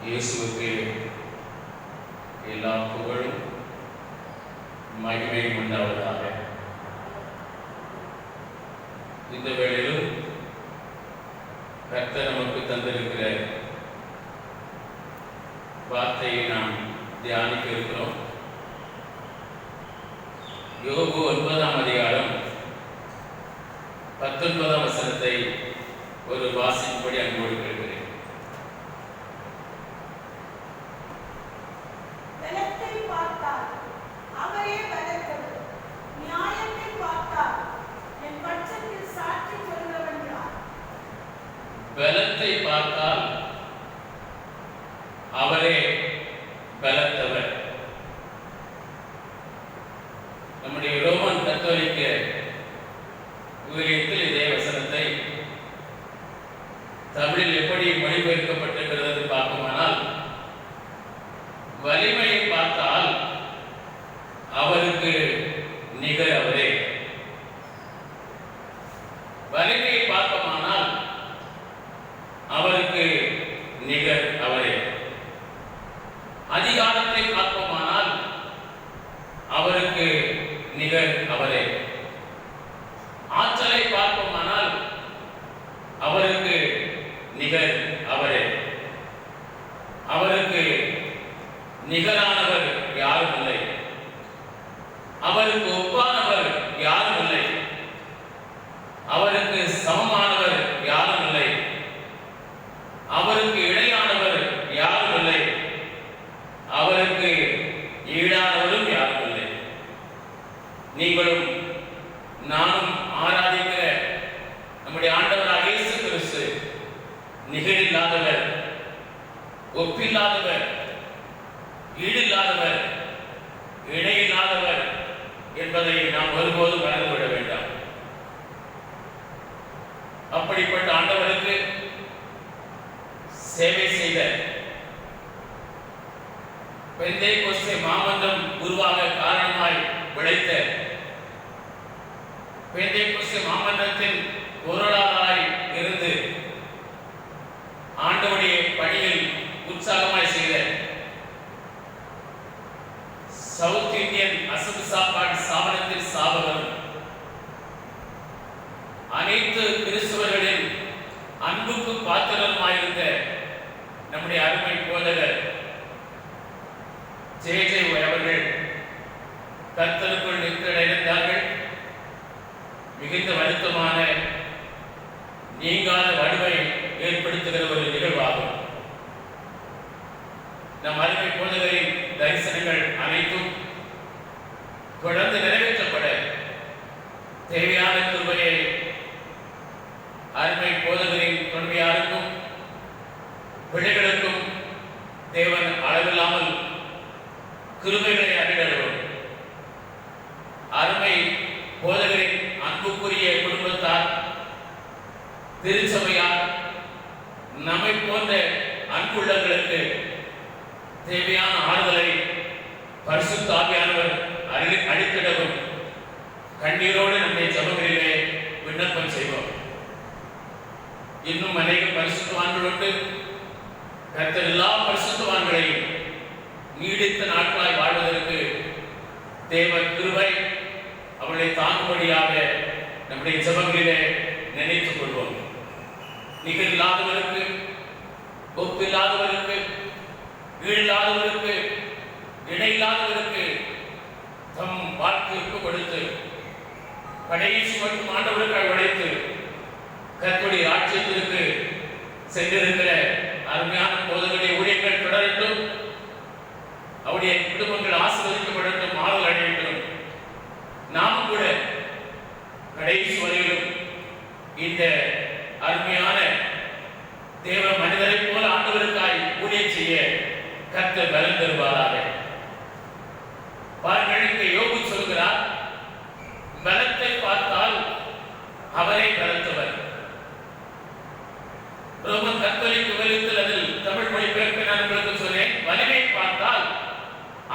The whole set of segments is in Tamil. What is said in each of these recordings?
இயேசுவுக்கு எல்லா புகழும் மகிமையும் உண்டாவதாக. இந்த வேளையிலும் கர்த்தர் நமக்கு தந்திருக்கிற வார்த்தையை நாம் தியானிக்க இருக்கிறோம். யோபு 9ஆம் அதிகாரம் 19ஆம் வசனத்தை ஒரு வாசிக்கும்படி அன்போடு கேட்கிறேன். பலத்தை பார்த்தால் அவரே பலத்தவர். நம்முடைய ரோமன் கத்தோலிக்க ஊழியத்தில் இதே வசனத்தை தமிழில் எப்படி மொழிபெயர்க்கப்பட்டிருக்கிறது பார்க்குமானால், வலிமையை பார்த்தால் அவருக்கு நிகர் அவரே. வலிமையை பார்ப்போமானால் அவருக்கு நிகர் அவரே. அதிகாரத்தை பார்ப்போமானால் அவருக்கு நிகர் அவரே. ஆற்றலை பார்ப்போமானால் அவருக்கு நிகர் அவரே. அவருக்கு நிகரானவர் யாரும் இல்லை. அவருக்கு ஒப்பானவர் யாரும் இல்லை. அவருக்கு சமமானவர் யாரும் இல்லை. அவருக்கு இணையானவர் யாரும் இல்லை. அவருக்கு ஈடானவரும் யாரும் இல்லை. நீங்களும் நானும் ஆராதிக்கிற நம்முடைய ஆண்டவராகிய இயேசு கிறிஸ்து நிகரில்லாதவர், ஒப்பில்லாதவர், ஈடில்லாதவர், இணையில்லாதவர் என்பதை நாம் ஒருபோதும் மறந்துவிட வேண்டாம். அப்படிப்பட்ட ஆண்டவருக்கு சேவை செய்த பெந்தேகோஸ்தே மாமன்றம் உருவாக காரணமாய் விளைத்த பெந்தேகோஸ்தே மாமன்றத்தின் பொருளாளராய் இருந்து ஆண்டவருடைய பணியில் உற்சாகமாய் செய்த சவுத் இந்தியன் அசம்பி சாப்பாடு ஸ்தாபனத்தின் ஸ்தாபகரும் அனைத்து கிறிஸ்தவர்களின் அன்புக்கு பாத்திரமாயிருந்த நம்முடைய அருமை போதகர் ஜே அவர்கள் கர்த்தருக்குள் நிற்கிறார்கள். மிகுந்த வருத்தமான நீங்காத வடுவை ஏற்படுத்துகிற ஒரு நிகழ்வாகும். நம் அருமை போதகரின் தரிசனங்கள் அனைத்தும் தொடர்ந்து நிறைவேற்றப்பட தேவையான கிருபையை அருமை போதகரின் தொன்மையாருக்கும் பிள்ளைகளுக்கும் தேவன் அளவில்லாமல் கிருபைகளை அளிக்கிறோம். அருமை போதகரின் அன்புக்குரிய குடும்பத்தார், திருச்சபையார், நம்மை போன்ற அன்புள்ளங்களுக்கு தேவையான ஆறுதலை பரிசுத்த ஆவியானவர் அளித்திடவும் கண்ணீரோடு நம்முடைய ஜெபங்களிலே விண்ணப்பம் செய்வோம். இன்னும் அநேக பரிசுத்தவான்கள் உண்டு. கர்த்தர் எல்லா பரிசுத்தவான்களையும் நீடித்த நாட்களாய் வாழ்வதற்கு தேவ கிருபை அவளை தாங்கும்படியாக நம்முடைய ஜெபங்களிலே நினைத்துக் கொள்வோம். நிகரில்லாதவருக்கு, ஒப்பில்லாதவருக்கு, ஈடில்லாதவருக்கு, இணையில்லாதவருக்கு தம் வாழ்க்கைக்கு கொடுத்து கடைசி மட்டும் ஆண்டவருக்காக உழைத்து கர்த்தருடைய ராஜ்யத்திற்கு சென்றிருக்கிற அருமையான போதகருடைய ஊழியர்கள் தொடரட்டும். அவருடைய குடும்பங்கள் ஆசீர்வதிக்கப்படட்டும், ஆறுதல் அடையட்டும். நாமும் கூட கடைசி வரையிலும் இந்த அருமையான தேவ மனிதரை போல ஆண்டவருக்காய் ஊழியம் செய்ய கர்த்தர் பலன் தருவாராக. பாருங்கள், இங்கே யோபு சொல்கிறார், பலத்தை பார்த்தால் அவரே பலத்தவர். ரோமன் கத்தோலிக்க ஊழியத்தில் அதில் தமிழ் மொழிபெயர்ப்பு நான் உங்களுக்கு சொன்னேன். வலிமை பார்த்தால்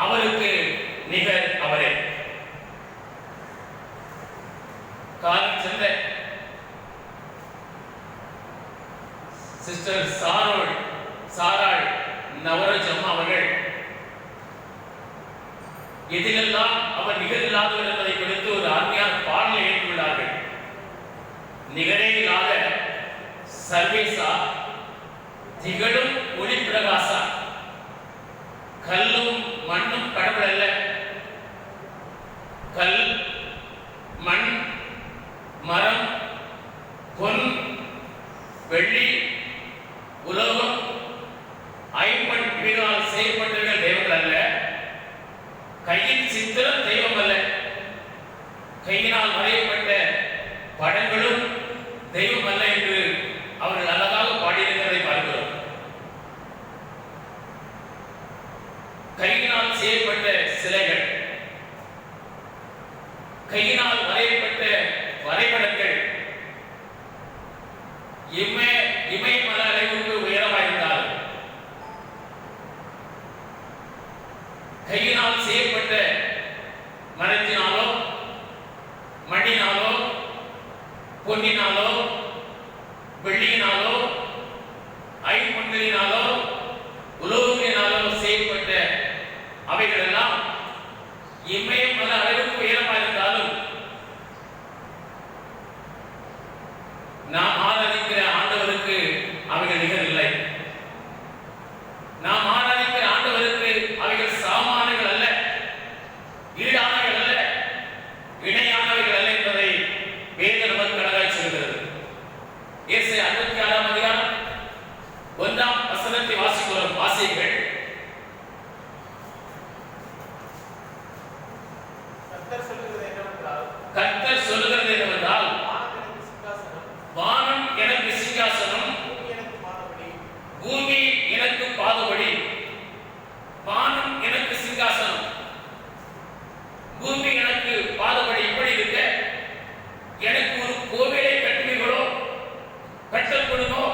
அவருக்கு நிகர் அவரே. காலம் சென்ற சிஸ்டர் சாராள் நவரோஜ் அம்மா அவர்கள் எதிலெல்லாம் அவர் நிகரில்லாதவர் என்பதை குறித்து ஒரு அருமையான பாடலை எழுதியுள்ளார்கள். நிகரே இல்லாத சர்வேசா, திகழும் ஒளி பிரகாசா, கல்லும் மண்ணும் கடவுள் அல்ல, கல் மண் மரம் பொன் வெள்ளி உலோகம் ஐம்பன் இவைகளால் செய்யப்பட்டிருக்கிற தெய்வங்கள் அல்ல, கையின் சித்திரம் தெய்வம் அல்ல, கையினால் வரையப்பட்ட படங்களும் தெய்வம் அல்ல என்று அவர்கள் அழகாக பாடியிருக்கிறதை பார்க்கிறோம். கையினால் செய்யப்பட்ட சிலைகள், கையினால் வரையப்பட்ட வரைபடங்கள் இமயமலை அளவுக்கு உயரமாயிருந்தால், கையினால் செய்யப்பட்ட மரத்தினாலோ மண்ணினாலோ பொன்னினாலோ வெள்ளியினாலோ ஐம்பொன்களினாலோ உலோகத்தினாலோ செய்யப்பட்ட அவைகள் எல்லாம் இமயமலை அளவுக்கு உயரமாயிருந்தாலும் நாம் ஆராதிக்கிற ஆண்டவருக்கு அவைகள் நிகரில்லை. நாம் ஆராதிக்கிற ஆண்டவருக்கு அவைகள் சாமான்கள் அல்ல, ஈடானவைகள் அல்ல, இணையானவைகள் அல்ல என்பதை வேதம் நமக்கு அழகாய் சொல்கிறது. ஏசாயா 66ஆம் அதிகாரம் 1ஆம் வசனத்தை வாசிக்கிறோம். வாசியுங்கள். கர்த்தர் சொல்லுகிறது என்னவென்றால், வானம் எனக்கு சிங்காசனம், பூமி எனக்கு பாதபடி. வானம் எனக்கு சிங்காசனம், பூமி எனக்கு பாதபடி. இப்படி இருக்க எனக்கு ஒரு கோவிலை கட்டுவீர்களோ, கட்டப்படுமோ?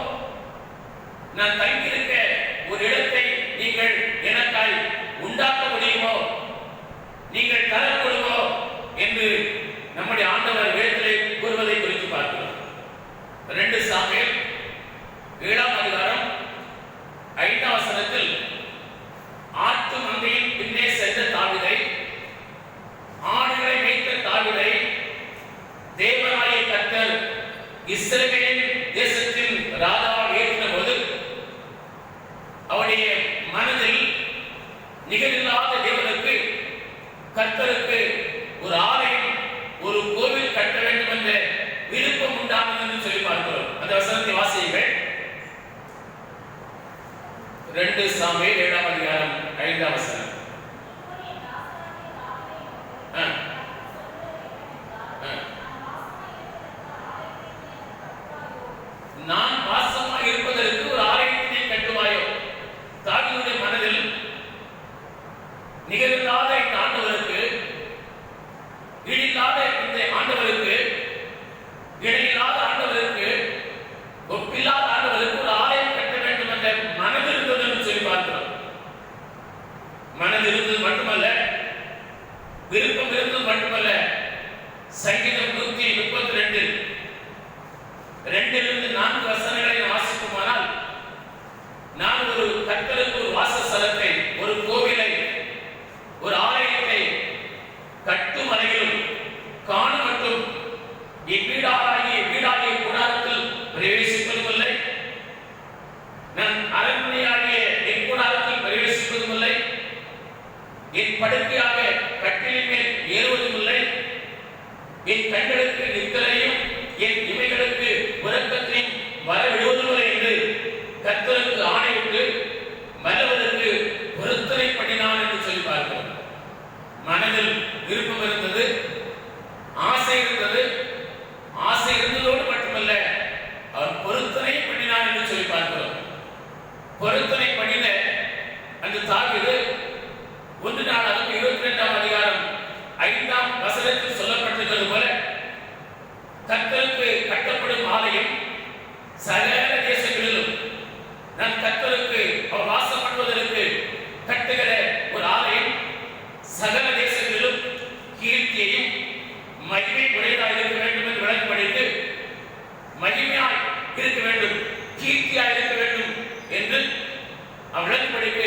நான் தங்கியிருக்க ஒரு இடத்தை நீங்கள் எனக்காய் உண்டாக்க முடியுமோ? நீங்கள் தரப்படுமோ என்று நம்முடைய ஆண்டவர் வேதத்திலே கூறுவதை குறித்து பார்க்கிறோம். 2 சாமுவேல் 7ஆம் அதிகாரம் 5ஆம் வசனத்தில் ஆட்டு மந்தையின் பின்னே சென்ற தாவீதை, ஆடுகளை மேய்த்த தாவீதை தேவனாகிய கர்த்தர் இஸ்ரவேலின் தேசத்தின் ராஜாவாக ஏற்றின போது அவருடைய மனதில் நிகரில்லாத தேவனுக்கு கர்த்தருக்கு ஒரு ஆலயம், ஒரு கோவில் கட்ட வேண்டும் என்ற விருப்பம் உண்டானது என்று சொல்லி பார்க்கிறோம். அந்த வசனத்தை வாசியுங்கள். 2 சாமுவேல் 7ஆம் அதிகாரம் 5ஆம் வசனம். நான் வாசமாக இருப்பதற்கு ஒரு ஆலயத்தை கட்டுவாயோ? தாவீதுடைய மனதில் நிகரில்லாத இந்த ஆண்டவருக்கு, ஈடில்லாத இந்த ஆண்டவருக்கு, இணையில்லாத ஆண்டவருக்கு, ஒப்பில்லாத ஆண்டவருக்கு ஒரு ஆலயம் கட்ட வேண்டும் என்ற மனதில் இருந்தது என்று சொல்லி பார்க்கிறோம். மனதில் இருந்தது மட்டுமல்ல, விருப்பம் இருந்தது மட்டுமல்ல. சங்கீதம் 132 2 4 வசனங்களை வாசிக்குமானால், நான் ஒரு கர்த்தருக்கு ஒரு வாசஸ்தலத்தை, ஒரு கோவிலை, ஒரு ஆலயத்தை கட்டும் வரையிலும் காணும் மட்டும் என் வீடாகிய கூடாரத்தில் பிரவேசிப்பதும் இல்லை, நான் அரண்மனையாகிய என் கூடாரத்தில் பிரவேசிப்பதும் இல்லை, என் படுக்கையாக கட்டிலின் மேல் ஏறுவதும் இல்லை, என் கண்களுக்கு நித்திரையும் என் இமைகளுக்கு உறக்கத்தையும் வரவிடுவதும் இல்லை என்று கர்த்தருக்கு ஆணையிட்டு மலவதற்கு பொருத்தனை பண்ணினான் என்று சொல்லி பார்க்கிறோம். மனதில் விருப்பம் இருந்தது, ஆசை இருந்தது. ஆசை இருந்ததோடு மட்டுமல்ல, அவர் பொருத்தனை பண்ணினான் என்று சொல்லி பார்க்கிறோம். பொருத்தனை பண்ணின அந்த தாவீது 1 நாளாகமம் 22ஆம் அதிகாரம் 5ஆம் வசனத்தில் சொல்லப்பட்டிருக்கிறது போல, கர்த்தருக்கு கட்டப்படும் ஆலயம் சகல தேசங்களிலும், நான் கர்த்தருக்கு அவர் வாசம் பண்ணுவதற்கு கட்டுகிற ஒரு ஆலயம் சகல தேசங்களிலும் கீர்த்தியையும் மகிமை உடையதாக இருக்க வேண்டும் என்று விளக்கப்படித்து, மகிமையாய் இருக்க வேண்டும், கீர்த்தியாய் இருக்க வேண்டும் என்று விளக்கப்படித்து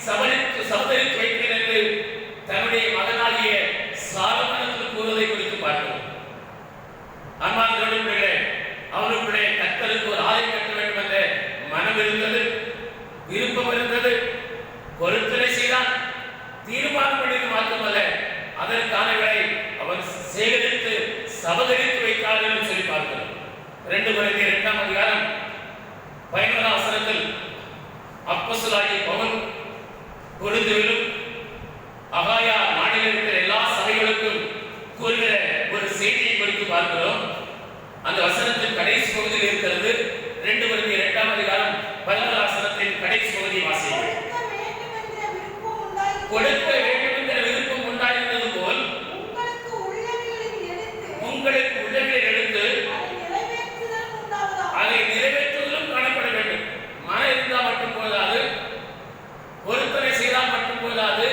சபதரித்து வைத்தேன் என்று தன்னுடைய மகனாகிய சாலமோனுக்கு கூறுவதை குறித்து பார்க்கிறோம். அன்பார்ந்தவர்களே, அவனுக்குள்ளே கர்த்தருக்கு ஒரு ஆலயம் கட்ட வேண்டும் என்ற மனம் இருந்தது, விருப்பம் இருந்தது, பொருத்தனை செய்தான். தீர்மானம் பண்ணியது மாற்றமல்ல, அதற்கானவரை அவன் சேகரித்து சபதரித்து வைத்தார் என்று சொல்லி பார்க்கிறோம். 2 கொரிந்தியர் 2ஆம் அதிகாரம் 11ஆம் வசனத்தில் அப்போஸ்தலனாகிய பவுல் கொரிந்துவிலும் அகாயா நாட்டில் இருக்கிற எல்லா சபைகளுக்கும் கூறுகிற ஒரு செய்தியை குறித்து பார்க்கிறோம். அந்த வசனத்தின் கடைசி பகுதியில் இருக்கிறது. 2 கொரிந்தியர் 2ஆம் அதிகாரம் 11ஆம் வசனத்தின் கடைசி பகுதியை வாசியுங்கள். கொடுக்க வேண்டும் என்ற விருப்பம் உண்டாயிருந்தது போல் உங்களுக்கு உள்ளங்களில் எடுத்து அதை நிறைவேற்றுவதிலும் காணப்பட வேண்டும். மனம் இருந்தால் மட்டும் போதாது, பொருத்தனை செய்தால் மட்டும் போதாது,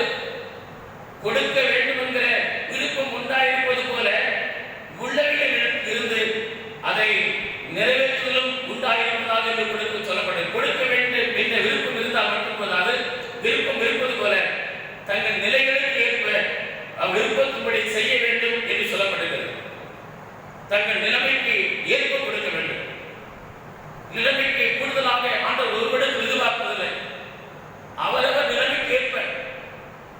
கொடுக்க வேண்டும் என்கிற விருப்பம் உண்டாயிருப்பது போல உள்ளங்களில் இருந்து அதை நிறைவேற்றுவதிலும் உண்டாயிருப்பதாக என்று கொடுத்து சொல்லப்பட்டது. கொடுக்க வேண்டும் என்ற விருப்பம் இருந்தால் மட்டும் போதாது, விருப்பம் இருப்பது போல தங்கள் நிலைகளுக்கு ஏற்ப அவ்விருப்பத்தின்படி செய்ய வேண்டும் என்று சொல்லப்படுகிறது. தங்கள் நிலைமைக்கு ஏற்ப கொடுக்க வேண்டும். நிலைமைக்கு கூடுதலாக ஆண்டவர் ஒருவருக்கு எதிர்பார்ப்பதில்லை. அவரவர் நிலைமைக்கு ஏற்ப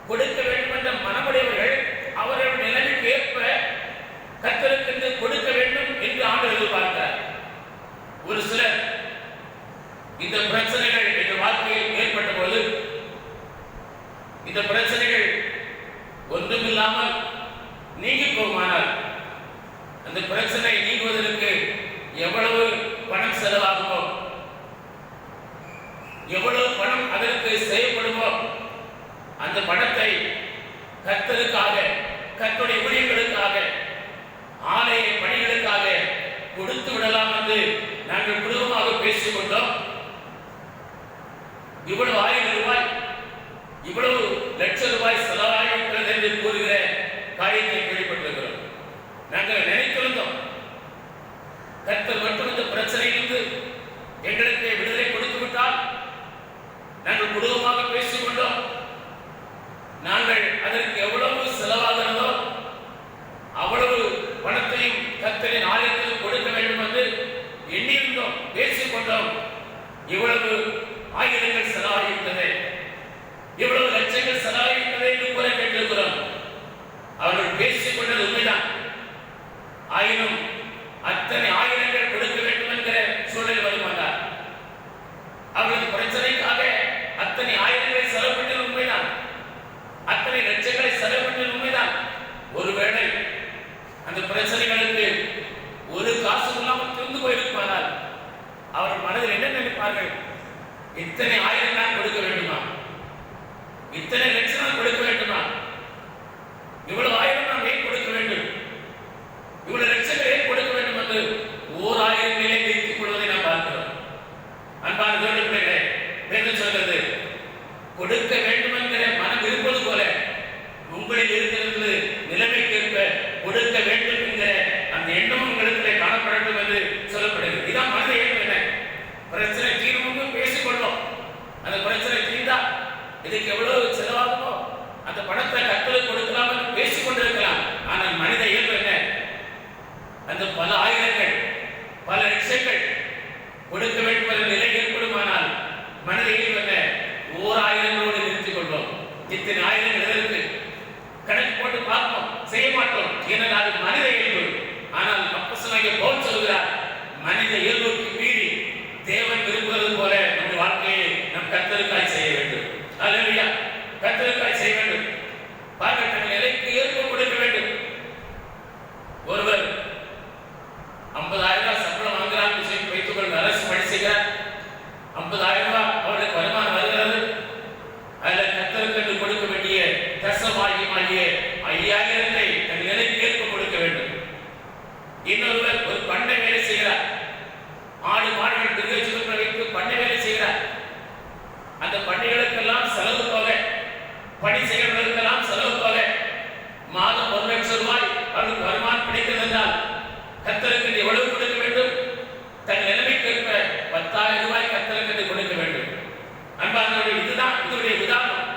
கொடுக்க வேண்டும் என்ற மனமுடையவர்கள் அவரவர் நிலைமைக்கு ஏற்ப கர்த்தருக்கு கொடுக்க வேண்டும் என்று ஆண்டவர் எதிர்பார்க்கிறார். ஒரு சிலர் இந்த பிரச்சனைகள் என்ற வாழ்க்கையில் ஏற்பட்ட போது இந்த பிரச்சனைகள் ஒன்றுமில்லாமல் நீங்கி போகுமானால் அந்த பிரச்சனை நீங்குவதற்கு எவ்வளவு பணம் செலவாகுமோ, எவ்வளவு பணம் அதற்கு செய்யப்படுமோ, அந்த பணத்தை கர்த்தருக்காக, கர்த்தருடைய ஊழியர்களுக்காக, ஆலய பணிகளுக்காக கொடுத்து விடலாம் என்று நாங்கள் குடும்பமாக பேசிக் கொண்டோம். இவ்வளவு 1000 ரூபாய், இவ்வளவு லட்சம் ரூபாய் செலவாகிறது என்று கூறுகிற காரியத்தை கேள்விப்பட்டிருக்கிறோம். நாங்கள் நினைத்திருந்தோம், கர்த்தர் மட்டும் இந்த பிரச்சனையிலிருந்து எங்களுக்கு விடுதலை கொடுத்து விட்டால் நாங்கள் குடும்பமாக பேசிக் கொண்டோம். நாங்கள் அதற்கு எவ்வளவு செலவாகிறதோ அவ்வளவு பணத்தையும் கர்த்தரின் ஆலயத்தில் கொடுக்க வேண்டும் என்று எண்ணியிருந்தோம், பேசிக் கொண்டோம். இவ்வளவு ஆயிரங்கள் செலவாகிவிட்டது, இவ்வளவு லட்சங்கள் செலவாகிவிட்டது என்று கூற கேட்டிருக்கிறோம். அவர்கள் பேசிக் கொண்டது உண்மைதான். ஆயினும் அத்தனை ஆயிரங்கள் கொடுக்க வேண்டும் என்கிற சூழல் வருமானார். அவர்களது பிரச்சனைக்காக அத்தனை ஆயிரங்களை செலவு பண்ணது உண்மைதான், அத்தனை லட்சங்களை செலவு பண்ணது உண்மைதான். ஒருவேளை அந்த பிரச்சனைகளுக்கு ஒரு காசு இல்லாமல் திருந்து போயிருப்பார்கள். அவர்கள் மனதில் என்ன நினைப்பார்கள்? இத்தனை ஆயிரம் தான் கொடுக்க வேண்டுமா, இத்தனை லட்சம் தான் கொடுக்க வேண்டுமா, இவ்வளவு ஆயிரம் நாம் ஏன் கொடுக்க வேண்டும், இவ்வளவு லட்சங்கள் ஏன் கொடுக்க வேண்டும் என்று 1000 நிலை வைத்துக் கொள்வதை நாம் பார்க்கிறோம். அன்பான தேவனே, வேதம் சொல்கிறது, கொடுக்க வேண்டும் என்கிற மனம் இருப்பது போல உங்களில் இருக்கிறது நிலைமைக்கேற்ப கொடுக்க வேண்டும் என்கிற அந்த எண்ணமும் உங்களுக்கு காணப்பட வேண்டும் என்று சொல்லப்படுகிறது. இதான் மனித இயல்பு. என்ன பிரச்சனை தீர்வும் பேசிக்கொள்ளும். அந்த பிரச்சனை தீர்ந்தா இதுக்கு எவ்வளவு செலவாகுமோ அந்த பணத்தை கர்த்தருக்கு கொடுக்கலாம் என்று பேசிக் கொண்டிருக்கலாம். ஆனால் மனித இயல்பு என்ன? அந்த பல ஆயிரங்கள், பல லட்சங்கள் கொடுக்க வேண்டும் என்ற நிலை ஏற்படுமானால் மனித இயல்பு என்ன? 1000ங்களோடு நிறுத்திக் கொள்வோம். இத்தனை ஆயிரங்கள் எதற்கு கணக்கு போட்டு பார்ப்போம், செய்ய மாட்டோம். ஏனென்றால் அது மனித இயல்பு. ஆனால் அப்போஸ்தலனாகிய பவுல் சொல்கிறார், மனித இயல்புக்கு மீறி தேவன் விரும்புவது போல நம்முடைய வாழ்க்கையை நம் கர்த்தருக்காய் செய்ய வேண்டும். அல்லேலூயா, கர்த்தருக்காய் செய்ய வேண்டும். பாருங்கள், தங்கள் நிலைக்கு ஏற்ப கொடுக்க வேண்டும். ஒருவர் 50,000 ரூபாய் சம்பளம் வாங்குகிறார் என்று வைத்துக் கொள்ளுங்கள். அரசு பணி செய்கிறார், 50,000 ரூபாய் அவருக்கு வருமானம் வருகிறது. அதில் கர்த்தருக்கு கொடுக்க வேண்டிய தசமாகிய 5000 தன் நிலைக்கு ஏற்ப கொடுக்க வேண்டும். இன்னொருவர் ஒரு பண்ணை வேலை செய்கிறார், ஆடு மாடுகள் திருச்சிகளை வைத்து பண்ணை வேலை செய்கிறார். அந்த பண்ணைகளுக்கெல்லாம் செலவு தொகை, பணி செய்கிறவர்களுக்கெல்லாம் செலவு தொகை மாதம் 1 லட்சம் ரூபாய் அவருக்கு வருமானம் கிடைக்கிறது என்றால் கர்த்தருக்கு எவ்வளவு கொடுக்க வேண்டும்? தன் நிலைமைக்கு 10,000 ரூபாய் கர்த்தருக்கு கொடுக்க வேண்டும். அன்பானவர்களே, இதுதான் இதனுடைய உதாரணம்.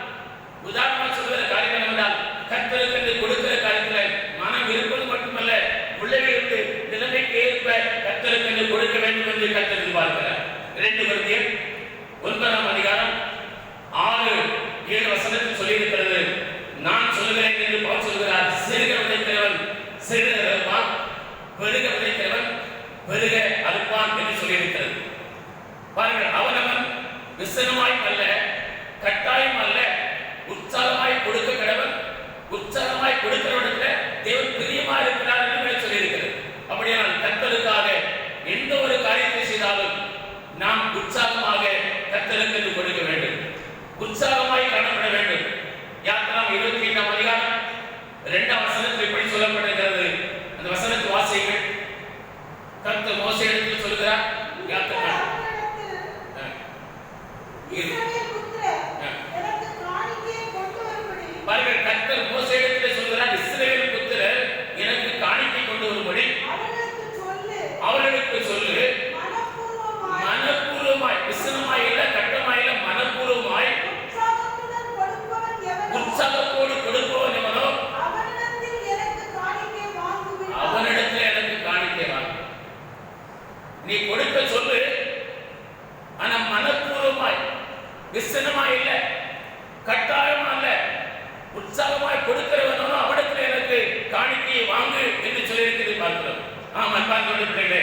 பிள்ளைகளே,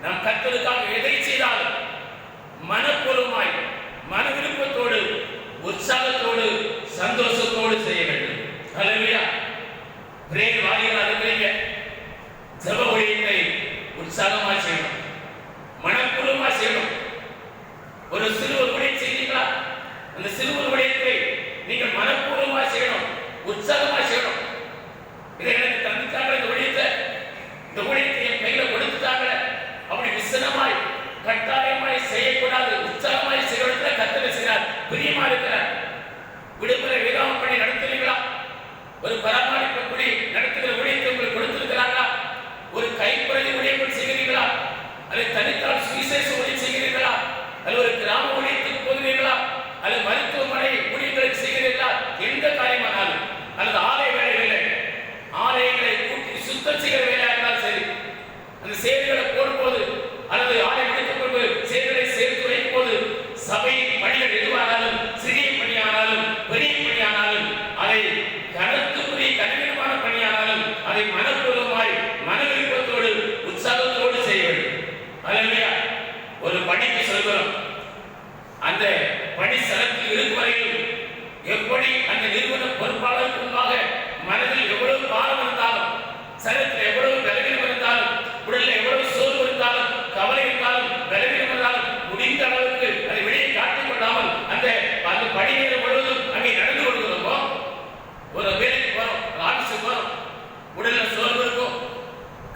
நாம் கர்த்தருக்காக எதை செய்தாலும் மனப்பூர்வமாய், மன விருப்பத்தோடு, உற்சாகத்தோடு, சந்தோஷத்தோடு செய்ய வேண்டும். ஹல்லேலூயா. பிரேயர் வாரியர்களா இருக்கிறீங்க, ஜெப ஊழியத்தை உற்சாகமா செய்யணும், மனப்பூர்வமா செய்யணும். ஒரு சிறுவர் ஊழியம் செய்தீங்களா, அந்த சிறுவர் ஊழியத்தை நீங்கள் மனப்பூர்வமா செய்யணும், உற்சாகமா செய்யணும். இதை எனக்கு தந்துட்டாங்க, இந்த ஊழியத்தை என் கையில கொடுத்துட்டாங்க, அப்படி விசனமாய் கட்டாயமாய் செய்யக்கூடாது. உற்சாகமாய் செய்யறதுல கர்த்தர் செய்கிறார், பிரியமா இருக்கிறார். விடுமுறை விராமம் பண்ணி நடத்துறீங்களா? ஒரு பராமரிப்பு நடத்துகிற ஊழியத்தை உங்களுக்கு கொடுத்திருக்கிறாங்களா? ஒரு கைப்பிரதி ஊழியம் செய்கிறீர்களா? அல்லது தனித்தால் சுவிசேஷ ஊழியம் செய்கிறீர்களா? அல்லது ஒரு கிராம ஊழியத்துக்கு போகிறீர்களா? அல்லது மருத்துவமனை ஊழியங்களுக்கு செய்கிறீர்களா? எந்த காரியமானாலும், அல்லது ஆலய வேலைகளில் ஆலயங்களை கூட்டி சுத்தம் செய்கிற வேலையாக இருந்தாலும் சரி, அந்த சேவைகளை போடும்போது அல்லது ஆலயம் முடிக்கப்போது சேவைகளை சேர்த்து வைக்கும் போது சபையின் பணிகள் எதுவானாலும், சிறிய பணியானாலும் பெரிய பணியானாலும், அதை கனத்துக்குரிய கடினமான பணியானாலும் அதை மனப்பூர்வமாய், மன விருப்பத்தோடு, உற்சாகத்தோடு செய்ய வேண்டும். அல்லையா? ஒரு பணிக்கு சொல்கிறோம், அந்த பணி ஸ்தலத்தில் இருக்கும் வரையில் எப்படி அந்த நிறுவன பொறுப்பாளருக்கு முன்பாக மனதில் எவ்வளவு பாரம் இருந்தாலும், சரத்தில் எவ்வளவு பலவீனம் இருந்தாலும், உடலில் எவ்வளவு சோர்வு இருந்தாலும், கவலை இருந்தாலும், பலவீனம் இருந்தாலும், முடிந்த அளவுக்கு அதை வெளியே காட்டிக் கொள்ளாமல் அந்த பணி நேரம் முழுவதும் அங்கே நடந்து கொள்கிறோமோ, ஒரு வேலைக்கு போறோம், ஆபீஸுக்கு போறோம், உடலில் சோர்வு இருக்கும்,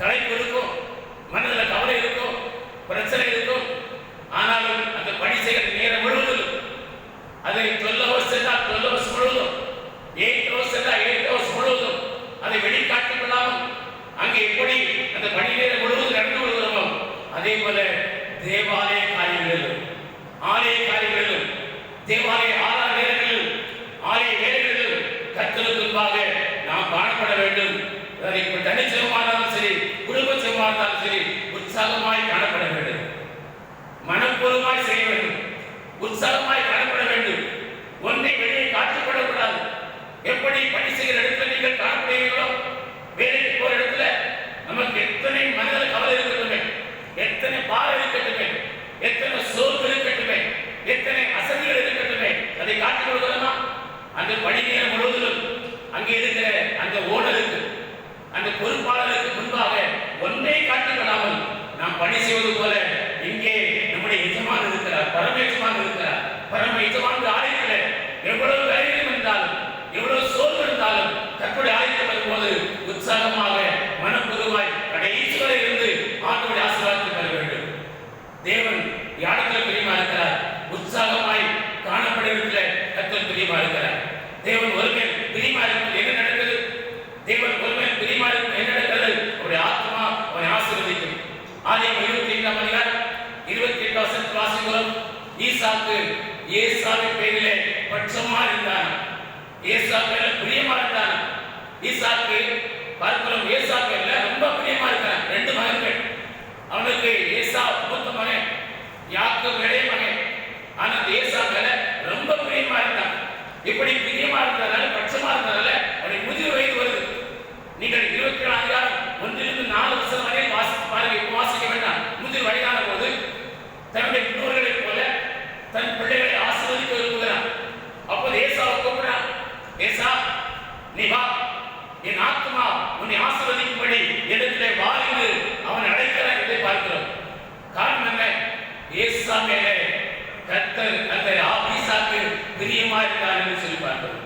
களைப்பு இருக்கும், மனதில் கவலை இருக்கும், பிரச்சனை இருக்கும். ஆனாலும் அந்த பணி செய்கிற நேரம் முழுவதும் அதை 12 hours என்றால் 12 hours முழுவதும், 8 hours என்றால் 8 hours முழுவதும் அதை வெளிக்காட்டிக் கொள்ளாமல் அங்கே எப்படி அந்த பணி நேரம் முழுவதும் நடந்து கொள்கிறோமோ, அதே போல தேவாலய காரியங்களிலும், ஆலய காரியங்களிலும், தேவாலய ஆராதனை நேரங்களிலும், ஆலய வேலைகளிலும் கர்த்தருக்கு முன்பாக நாம் காணப்பட வேண்டும். இப்ப தனிச்செயமானாலும் சரி, குடும்ப செயமானாலும் சரி, உற்சாகமாய் காணப்பட வேண்டும், மனப்பூர்வமாய் செய்ய வேண்டும், உற்சாகமாய் காணப்பட வேண்டும். ஒன்றை வெளியே காட்டிக்கொள்ளக்கூடாது. எப்படி பணி செய்கிற இடத்துல நீங்கள் காணப்படுகிறீர்களோ, வேலைக்கு போற இடத்துல நமக்கு எத்தனை மனதில் கவலை இருக்கட்டுமே, எத்தனை பாரம் இருக்கட்டுமே, எத்தனை சோர்வு இருக்கட்டுமே, எத்தனை அசதிகள் இருக்கட்டுமே, அதை காட்டிக் கொடுக்கிறோமா? அந்த பணி நேரம் முழுவதும் அங்கே இருக்கிற அந்த ஓனருக்கு, அந்த பொறுப்பாளருக்கு முன்பாக ஒன்றை காட்டிக் கொள்ளாமல் நாம் பணி செய்வது போல இங்கே நம்முடைய எஜமான் இருக்கிறார், பரம எஜமான் இருக்கிறார். பரம எஜமான் ஆலயத்தில் எவ்வளவு வேலைகள் இருந்தாலும், எவ்வளவு சோர்வு இருந்தாலும் கர்த்தருடைய ஆலயத்தில் வரும்போது உற்சாகமாக, மனப்பூர்வமாய் கடைசி வரை இருந்து ஆண்டவருடைய ஆசீர்வாதத்தை பெற வேண்டும். தேவன் யாரிடத்தில் பிரியமா இருக்கிறார்? உற்சாகமாய் காணப்படுவதில் கர்த்தர் பிரியமா இருக்கிறார். தேவன் ஒருவன் பிரியமா இருக்கிறது என்ன நடக்குது? தேவன் ஒருவன் பிரியமா இருக்கிறது என்ன நடக்கிறது? அவருடைய ஆத்மா அவனை ஆசீர்வதிக்கும். ஆதியாகமம் 25ஆம் அதிகாரம் 28 வசனத்தில் வாசிக்கிறோம், ஈசாக்கு ஏசாவின் பேரிலே பட்சமா இருந்தான், ஏசா பேர்ல பிரியமா இருந்தான். ஈசாக்கு பார்க்கிறோம், ஏசா பேர்ல ரொம்ப பிரியமா இருக்கிறான். 2 மகன்கள், அவனுக்கு ஏசா மூத்த மகன், யாக்கோபு இளைய மகன். ஆனா ஏசா பேர்ல ரொம்ப பிரியமா இருந்தான். இப்படி பிரியமா இருந்ததால, பட்சமா இருந்ததால அவனுடைய முதிர் வயது வருது. நீங்கள் 27ஆம் அதிகாரம் 1-4 வசனம் வரை வாசிக்க வேண்டாம். முதிர் வயதான போது தன்னுடைய முன்னோர்களைப் போல தன் பிள்ளைகளை ஆசீர்வதிக்க விரும்புகிறான். அப்போது ஏசாவை கூப்பிடுறான், ஏசா நீ வா, என் ஆத்மா உன்னை ஆசீர்வதிக்கும்படி இடத்திலே வா என்று அவன் அழைக்கிறான் என்று பார்க்கிறோம். காரணம் என்ன? ஏசா மேலே கர்த்தர் அந்த ஈசாக்கு பிரியமா இருந்தார் என்று சொல்லி பார்க்கிறோம்.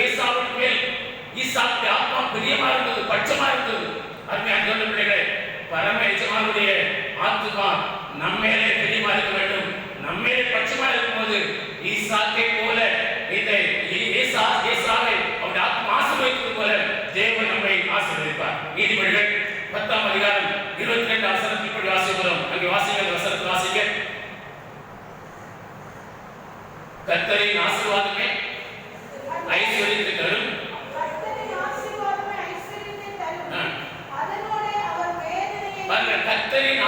ஏசாவின் மேல் ஈசாக்கு ஆத்மா பிரியமா இருந்தது, பட்சமா இருந்தது. அருமையான சொன்ன பிள்ளைகளே, பரம எஜமானுடைய ஆத்மா நம்மேலே பிரியமா இருக்க வேண்டும். நம்மேலே பட்சமா இருக்கும்போது ஈசாக்கை போல இந்த ஏசாவை அவருடைய ஆத்மா ஆசீர்வதித்தது போல தேவன் நம்மை ஆசீர்வதிப்பார். நீதிமொழிகள் 10ஆம் அதிகாரம் 22 வசனத்தை இப்படி வாசிக்கிறோம். அங்கே வாசிக்கிற வசனத்தை வாசிக்க, கர்த்தரின் ஆசீர்வாதமே ஐஸ்வர்யத்தை தரும், கர்த்தரின்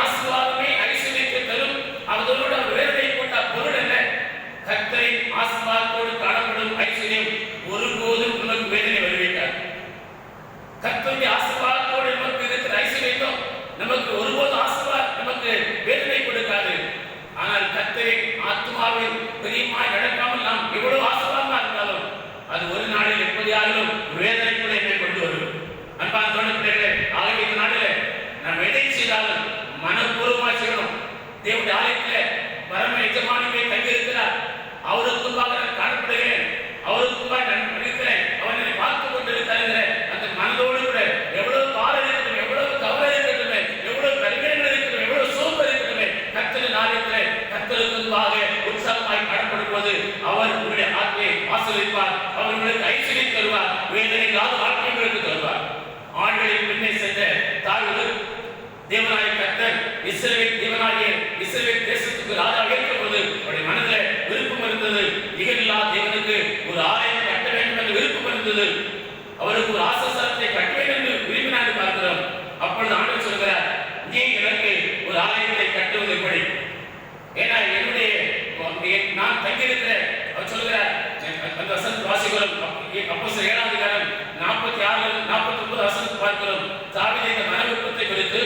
ஆசீர்வாதமே ஐஸ்வர்யத்தை தரும், அதனோடு அவர் வேதனை போட்ட பொருள் என்ன? கர்த்தரின் ஆசீர்வாதத்தோடு காணப்படும் ஐஸ்வர்யம் ஒருபோதும் உனக்கு வேதனை வருவிக்காது. கர்த்தருடைய ஆசீர்வாதத்தோடு நமக்கு இருக்கிற ஐஸ்வர்யம் இஸ்ரவேல் தேசத்துக்கு ராஜா ஏற்ற பொழுது அவருடைய மனதில் விருப்பம் இருந்தது. நிகரில்லா தேவனுக்கு ஒரு ஆலயம் கட்ட வேண்டும் என்ற விருப்பம் இருந்தது. அவருக்கு ஒரு ஆசஸ்தலத்தை கட்ட வேண்டும் என்று விரும்பினார் பார்க்கிறோம். அப்பொழுது ஆண்டவர் சொல்கிறார், நீ எனக்கு ஒரு ஆலயத்தை கட்டுவது எப்படி? ஏன்னா என்னுடைய நான் தங்கியிருக்கிற அவர் சொல்கிறார். அந்த வசனத்தை வாசிக்கிறோம். அப்போஸ்தலர் 7ஆம் அதிகாரம் 46 49 வசனத்தை பார்க்கிறோம். தாவீது இந்த மனவிருப்பத்தை குறித்து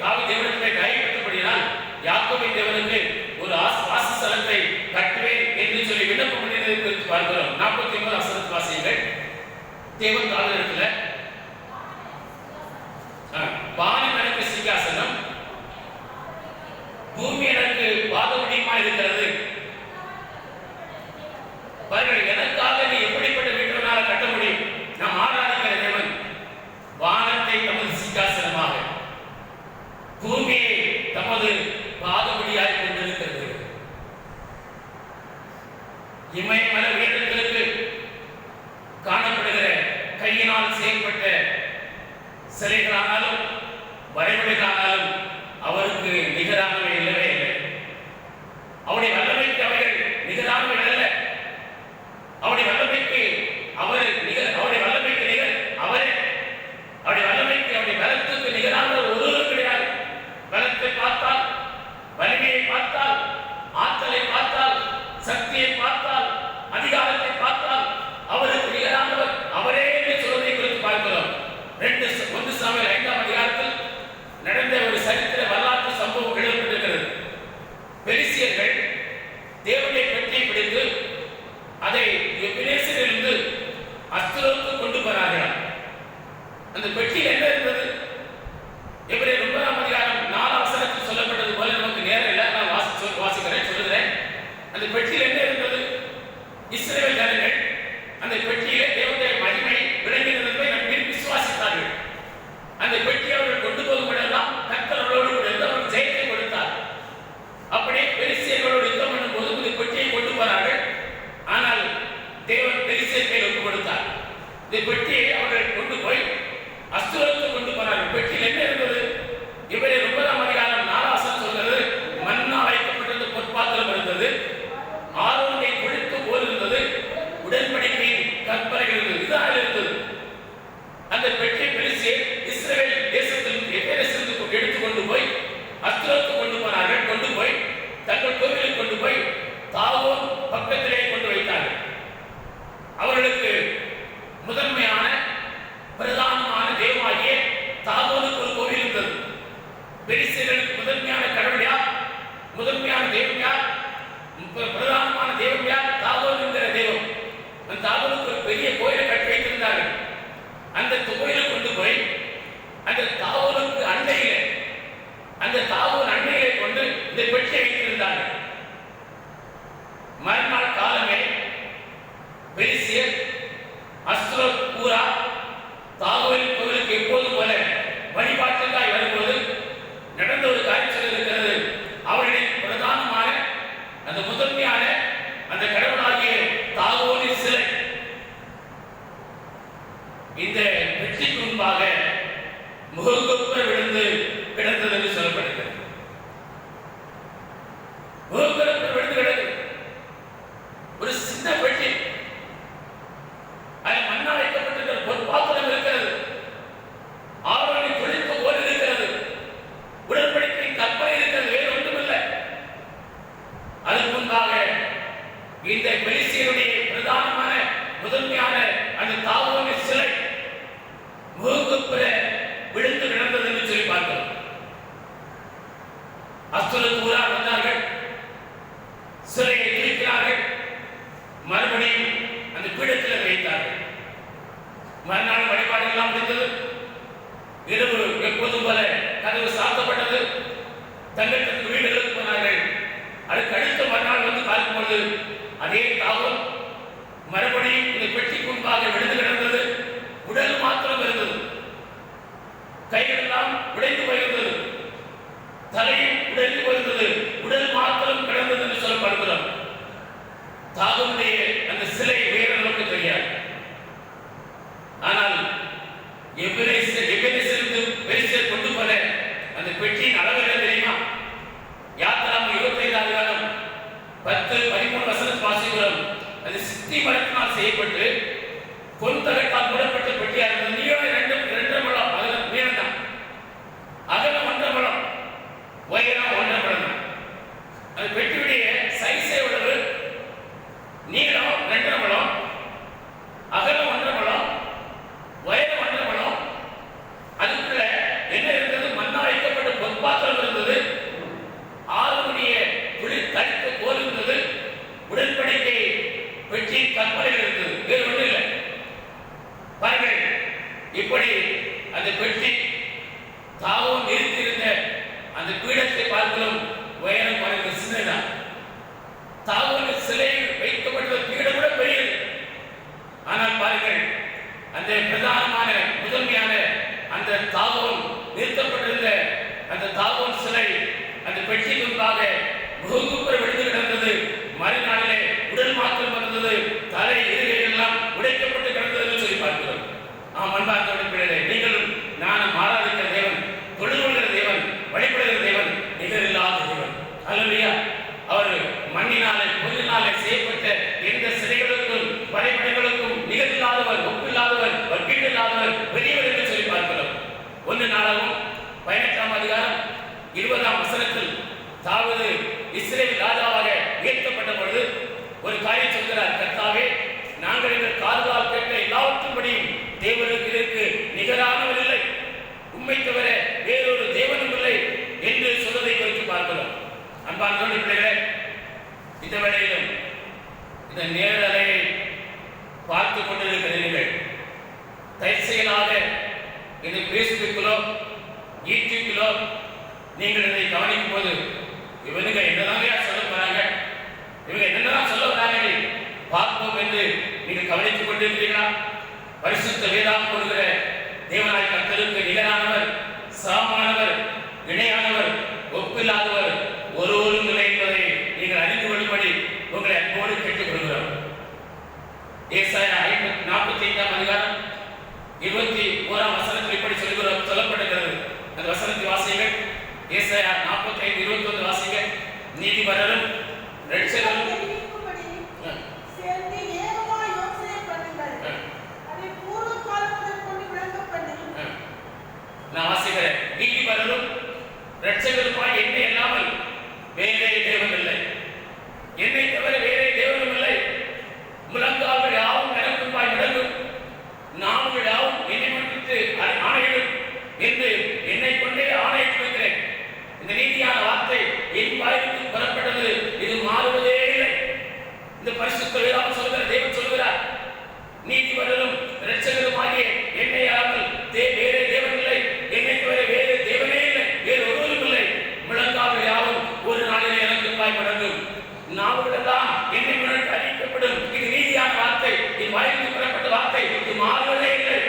தாவீது தேவனிடத்திலே கைப்பற்றபடியால் யாக்கோபின் தேவனுக்கு ஒரு வாசஸ்தலத்தை கட்டுவேன் என்று சொல்லி விண்ணப்பம் பண்ணியதை குறித்து பார்க்கிறோம். 49 வசனத்தை வாசியுங்கள். தேவன் தாவீதிடத்தில் வானம் எனக்கு சிங்காசனம், பூமி எனக்கு பாதபடியுமா இருக்கிறது. பாருங்கள், எனக்காக நீ எப்படிப்பட்ட வீட்டனால கட்ட முடியும்? நாம் ஆராதிக்கிற தேவன் வானத்தை தமது சிங்காசனமாக, பூமியை தமது பாதபடியாக கொண்டிருக்கிறது. இமயமலை உயரங்களுக்கு காணப்படுகிற கையினால் செய்யப்பட்ட சிலைகளானாலும் வரைபடங்களானாலும் அவருக்கு நிகரானவை இல்லவே இல்லை. அவருடைய வல்லமைக்கு அவைகள் நிகரானவை அல்ல. அவருடைய வல்லமைக்கு அவருடைய வல்லமைக்கு நிகர் அவரே. அவருடைய வல்லமைக்கு அவருடைய பலத்துக்கு நிகரான ஒருவரும் கிடையாது. பலத்தை பார்த்தால், வலிமையை பார்த்தால், ஆற்றலை பார்த்தால், சக்தியை பார்த்தால், அதிகாரத்தை பார்த்தால் அவருக்கு நிகரானவர் அவரே என்று சொல்வதை குறித்து பார்க்கிறோம். 1 சாமுவேல் 5ஆம் அதிகாரத்தில் நடந்த ஒரு சரித்திர வரலாற்று சம்பவம் எழுதப்பட்டிருக்கிறது. பெலிஸ்தியர்கள் தேவனுடைய பெட்டியை பிடித்து அதை எபினேசரிலிருந்து அஸ்தரோத்துக்கு கொண்டு போனார்கள். அந்த பெட்டியில் என்ன இருந்தது? எபிரேயர் 9ஆம் அதிகாரம் 4ஆம் வசனத்தில் சொல்லப்பட்டது போல நமக்கு நேரம் இல்லை, நான் வாசிக்கிறேன் சொல்லுகிறேன். அந்த பெட்டியில் என்ன இருந்தது? இஸ்ரவேல் ஜனங்கள் அந்த பெட்டியிலே தேவனுடைய மகிமை விளங்கினதை நம்பி விசுவாசித்தார்கள். அந்த பெட்டி அவர்கள் கொண்டு போகும் இடமெல்லாம் கர்த்தர் அவர்களோடு கூட இருந்து அவர்கள் ஜெயத்தை கொடுத்தார். அப்படியே பெலிஸ்தியர்களோடு யுத்தம் பண்ணும் போது இந்த பெட்டியை கொண்டு போனார்கள். ஆனால் தேவன் பெலிஸ்தியர் கையில் ஒப்பு கொடுத்தார். இந்த பெட்டியை அவர்கள் கொண்டு போய் அஸ்தரோத்துக்கு கொண்டு போனார்கள். பெட்டியில் என்ன இருந்தது? எபிரேயர் 9ஆம் அதிகாரம் 4ஆம் வசனம் சொல்கிறது, மன்னா வைக்கப்பட்டிருந்த பொற்பாத்திரம் இருந்தது, ஆரோனை கொழுத்து போல் இருந்தது, உடன்படிக்கையின் கற்பனைகள் இருந்தது. இதுதான் இருந்தது. அந்த பெட்டியை பெலிஸ்தியர் இஸ்ரவேல் தேசத்திலிருந்து எபேசிலிருந்து எடுத்துக்கொண்டு போய் அஸ்தரோத்துக்கு கொண்டு போனார்கள். கொண்டு போய் தங்கள் கோவிலுக்கு கொண்டு போய் தாகோன் பக்கத்திலே கொண்டு வைத்தார்கள். அவர்களுக்கு முதன்மையான பிரதானமான தெய்வமாகிய தாகோனுக்கு ஒரு கோவில் இருந்தது. பெலிஸ்தியர்களுக்கு முதன்மையான கடவுள் யார்? முதன்மையான தெய்வம் யார்? பிரதானமான தெய்வம் யார்? தாகோன் என்கிற தெய்வம். அந்த தாகோனுக்கு ஒரு பெரிய கோயிலை கட்டி வைத்திருந்தார்கள். அந்த கோயிலை கொண்டு போய் அந்த தாகோனுக்கு அண்டையிலே, அந்த தாகோன் அண்டையிலே கொண்டு இந்த பெட்டியை வைத்திருந்தார்கள். மறுநாள் காலமே பெலிஸ்தியர் அஸ்தரோத் பூரா தாகோன் கோவிலுக்கு எப்போதும் போல வழிபாட்டுக்காய் வரும்போது நடந்த ஒரு காட்சி இருக்கிறது. அவர்களின் பிரதானமான அந்த முதன்மையான அந்த கடவுளாகிய தாகோனின் சிலை இந்த பெட்டிக்கு முன்பாக முகங்குப்புற விழுந்து கிடந்தது என்று சொல்லப்படுகிறது. முகங்குப்புற விழுந்து கிடந்தது ஒரு சின்ன பெட்டி. அதில் மன்னா வைக்கப்பட்டிருக்கிற பொற்பாத்திரம் இருக்கிறது, ஆரோனை கொழுத்து போல் இருக்கிறது, உடன்படிக்கையின் கற்பனை இருக்கிறது, வேறு ஒன்றுமில்லை. அதுக்கு முன்பாக இந்த பெலிஸ்தியருடைய பிரதானமான முதன்மையான அந்த தாகோனின் சிலை முகங்குப்புற விழுந்து கிடந்தது என்று சொல்லி பார்க்கிறோம். அஸ்தரோத் பூரா வந்தார்கள், சிலையை கிழிக்கிறார்கள், மறுபடியும் அந்த பீடத்தில் வைத்தார்கள். மறுநாள் வழிபாடு எல்லாம் முடிந்தது. இரவு எப்போதும் போல கதவு சாத்தப்பட்டது. தங்களுக்கு வீடுகளுக்கு போனார்கள். அதுக்கு அடுத்த மறுநாள் வந்து பார்க்கும்போது அதே தாகோன் மறுபடியும் இந்த பெட்டிக்கு முன்பாக விழுந்து கிடந்தது. உடல் மாத்திரம் இருந்தது, கைகள் எல்லாம் உடைந்து போயிருந்தது, தலையும் உடைந்து போயிருந்தது, உடல் மாத்திரம் கிடந்தது என்று சொல்லப்படுகிறோம். தாகோனுடைய அந்த சிலை வேற நமக்கு தெரியாது. ஆனால் எபினேசரிலிருந்து பெலிஸ்தியர் கொண்டு போல அந்த பெட்டியின் அளவு என்ன தெரியுமா? சித்தி மரத்தினால் செய்யப்பட்டு பொன்தகட்டால் மூடப்பட்ட பெட்டியாக இருந்தது. நீளம் 2 முழம், அகலம் நீளம் தான், அகலம் 1.5 முழம், உயரம் 1.5 முழம் தான். அந்த பெட்டியுடைய சைஸே எவ்வளவு? நீளம் 2.5 முழம், அகலம் 1.5 முழம், உயரம் 1.5 முழம். அதுக்குள்ள என்ன இருந்தது? மண்ணா வைக்கப்பட்ட பொற்பாத்திரம் இருந்தது, ஆறுடைய புளி தடுத்த கோல் இருந்தது, உடன்படிக்கை பெட்டி கற்பனைகள் இருந்தது. வேறு ஒன்றும் இல்லை. பாருங்கள், இப்படி அந்த பெட்டி தாவும் நிறுத்தியிருந்த அந்த பீடத்தை பார்க்கலும் உயரம் பாருங்க சின்னதான். தாவும் சிலையில் வைக்கப்பட்ட பீடம் கூட பெரியது. ஆனால் பாருங்கள், அந்த பிரதானமான முதன்மையான அந்த தாவும் நிறுத்தப்பட்டிருந்த அந்த தாவும் சிலை அந்த பெட்டி முன்பாக முகங்குப்புற விழுந்து கிடந்தது. மறுநாளிலே உடல் மாற்றம் வந்தது, தலை இருகைகள் எல்லாம் உடைக்கப்பட்டு கிடந்தது என்று சொல்லி பார்க்கிறோம். அன்பார்ந்த பிள்ளைகளே, நீங்களும் நானும் ஆராதிக்கிற தேவன், தொழுது கொள்கிற தேவன், வழிபடுகிற தேவன் நிகரில்லாத தேவன். அல்லேலூயா. அவர் மண்ணினாலே பொருளினாலே செய்யப்பட்ட எந்த சிலைகளுக்கும் படைப்படைகளுக்கும் நிகரில்லாதவர், ஒப்பில்லாதவர், வக்கீலில்லாதவர், பெரியவர் என்று சொல்லி பார்க்கிறோம். 1 நாளாகவும் 18ஆம் அதிகாரம் 20ஆம் வசனத்தில் தாவீது இஸ்ரவேல் ராஜாவாக உயர்த்தப்பட்ட பொழுது ஒரு காரியம் சொல்கிறார். கர்த்தாவே, நாங்கள் எங்கள் காதுகளால் கேட்ட எல்லாவற்றின்படியும் தேவனுக்கு இதற்கு நிகரானவர் இல்லை, உம்மை தவிர வேறொரு தேவனும் இல்லை என்று சொல்வதை குறித்து பார்க்கிறோம். அன்பான பிள்ளைகளே, இந்த வேளையிலும் இந்த நேரலையை பார்த்து கொண்டிருக்கிறீர்கள். தற்செயலாக இந்த பேஸ்புக்கிலோ யூடியூப்பிலோ நீங்கள் இதை கவனிக்கும் போது இவனுங்க என்னதான் சொல்ல போறாங்க, இவங்க என்னதான் சொல்ல வராங்க பார்ப்போம் என்று நீங்கள் கவனித்துக் கொண்டிருக்கிறீர்களா? பரிசுத்த வேதாகம் கூறுகிற தேவனாய் கர்த்தருக்கு நிகரானவர், சமமானவர், இணையானவர், ஒப்பில்லாதவர் ஒருவரும் இல்லை என்பதை நீங்கள் அறிந்து கொள்ளும்படி உங்களை அன்போடு கேட்டுக் கொள்கிறோம். ஏசாயா 45ஆம் அதிகாரம் 21ஆம் வசனத்தில் இப்படி சொல்லப்படுகிறது. அந்த வசனத்தை வாசியுங்கள். ஏசாயா 45:21 வாசிங்க. நீதிபரரும் இரட்சகரும் சேர்ந்து ஏகமாய் யோசனை பண்ணுங்கள், அதை பூர்வ காலம் முதல் கொண்டு விளங்க பண்ணுங்கள். நான் வாசிக்கிறேன். நீதிபரரும் இரட்சகருமாய் என்னை அல்லாமல் வேறே தேவன் இல்லை, என்னை தவிர வேறே தேவனும் இல்லை. முழங்கால்கள் யாவும் எனக்குமாய் விளங்கும், நாவுகள் யாவும் என்னை முன்னிட்டு ஆணையிடும் என்று என்னை கொண்டே ஆணையிட்டிருக்கிறேன். இந்த நீதியான வார்த்தை என் வாயிலிருந்து புறப்பட்டது, இது மாறுவதே இல்லை. இந்த பரிசுத்த வேதாகம் சொல்கிற தேவன் சொல்கிறார், நீதிபரரும் இரட்சகருமாகிய என்னை அல்லாமல் வேறே தேவன் இல்லை, என்னை தவிர வேறே தேவனே இல்லை, வேறு ஒருவரும் இல்லை. முழங்கால்கள் யாவும் ஒரு நாளிலே எனக்கு வாய் முழங்கும், நாவுகள் எல்லாம் என்னை முன்னிட்டு அறிவிக்கப்படும். இது நீதியான வார்த்தை, என் வாயிலிருந்து புறப்பட்ட வார்த்தை, இது மாறுவதே இல்லை.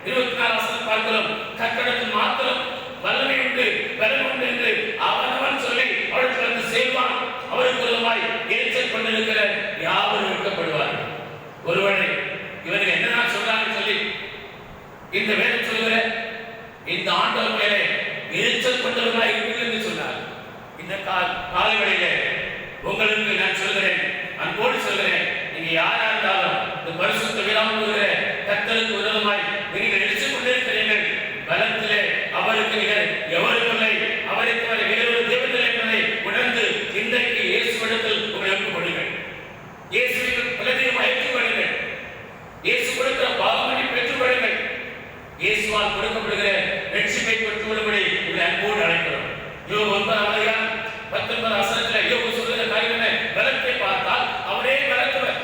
24 வசனம் பார்க்கிறோம். கர்த்தரிடத்தில் மாத்திரம் வல்லமை உண்டு, பலம் உண்டு என்று அவனவன் சொல்லி அவளுக்கு வந்து சேர்வான். அவருக்கு விரோதமாய் எரிச்சல் கொண்டிருக்கிற யாவரும் விற்கப்படுவார். ஒருவனை இவர்கள் என்னதான் சொல்றாங்கன்னு சொல்லி இந்த வேதம் சொல்கிற இந்த ஆண்டவர் மேலே எரிச்சல் கொண்டவர்களாக இருக்கிறது என்று சொன்னார். இந்த காலை வேளையிலே உங்களுக்கு நான் சொல்கிறேன், அன்போடு சொல்கிறேன், நீங்க யாரா இருந்தாலும் இந்த பரிசுத்த வேதாகம் கூறுகிற கர்த்தருக்கு விரோதமாய் நீங்கள் எரிச்சல் கொண்டிருக்கிறீர்கள். பலத்திலே அவருக்கு நிகர் எவரும் இல்லை, அவரை தவிர வேறொரு தேவன் இல்லை என்பதை உணர்ந்து இன்றைக்கு இயேசுவிடத்தில் உங்களை ஒப்புக் கொடுங்கள். இயேசுவின் பலத்தையும் ஏற்றுக் கொள்ளுங்கள். இயேசு கொடுக்கிற பாவங்களை பெற்றுக் கொள்ளுங்கள். இயேசுவால் கொடுக்கப்படுகிற ரட்சிப்பை பெற்றுக் கொள்ளும்படி உங்களை அன்போடு அழைக்கிறோம். யோபு 9ஆம் அதிகாரம் 19 வசனத்தில் யோபு சொல்கிற காரியம் என்ன? பலத்தை பார்த்தால் அவரே பலத்தவர்.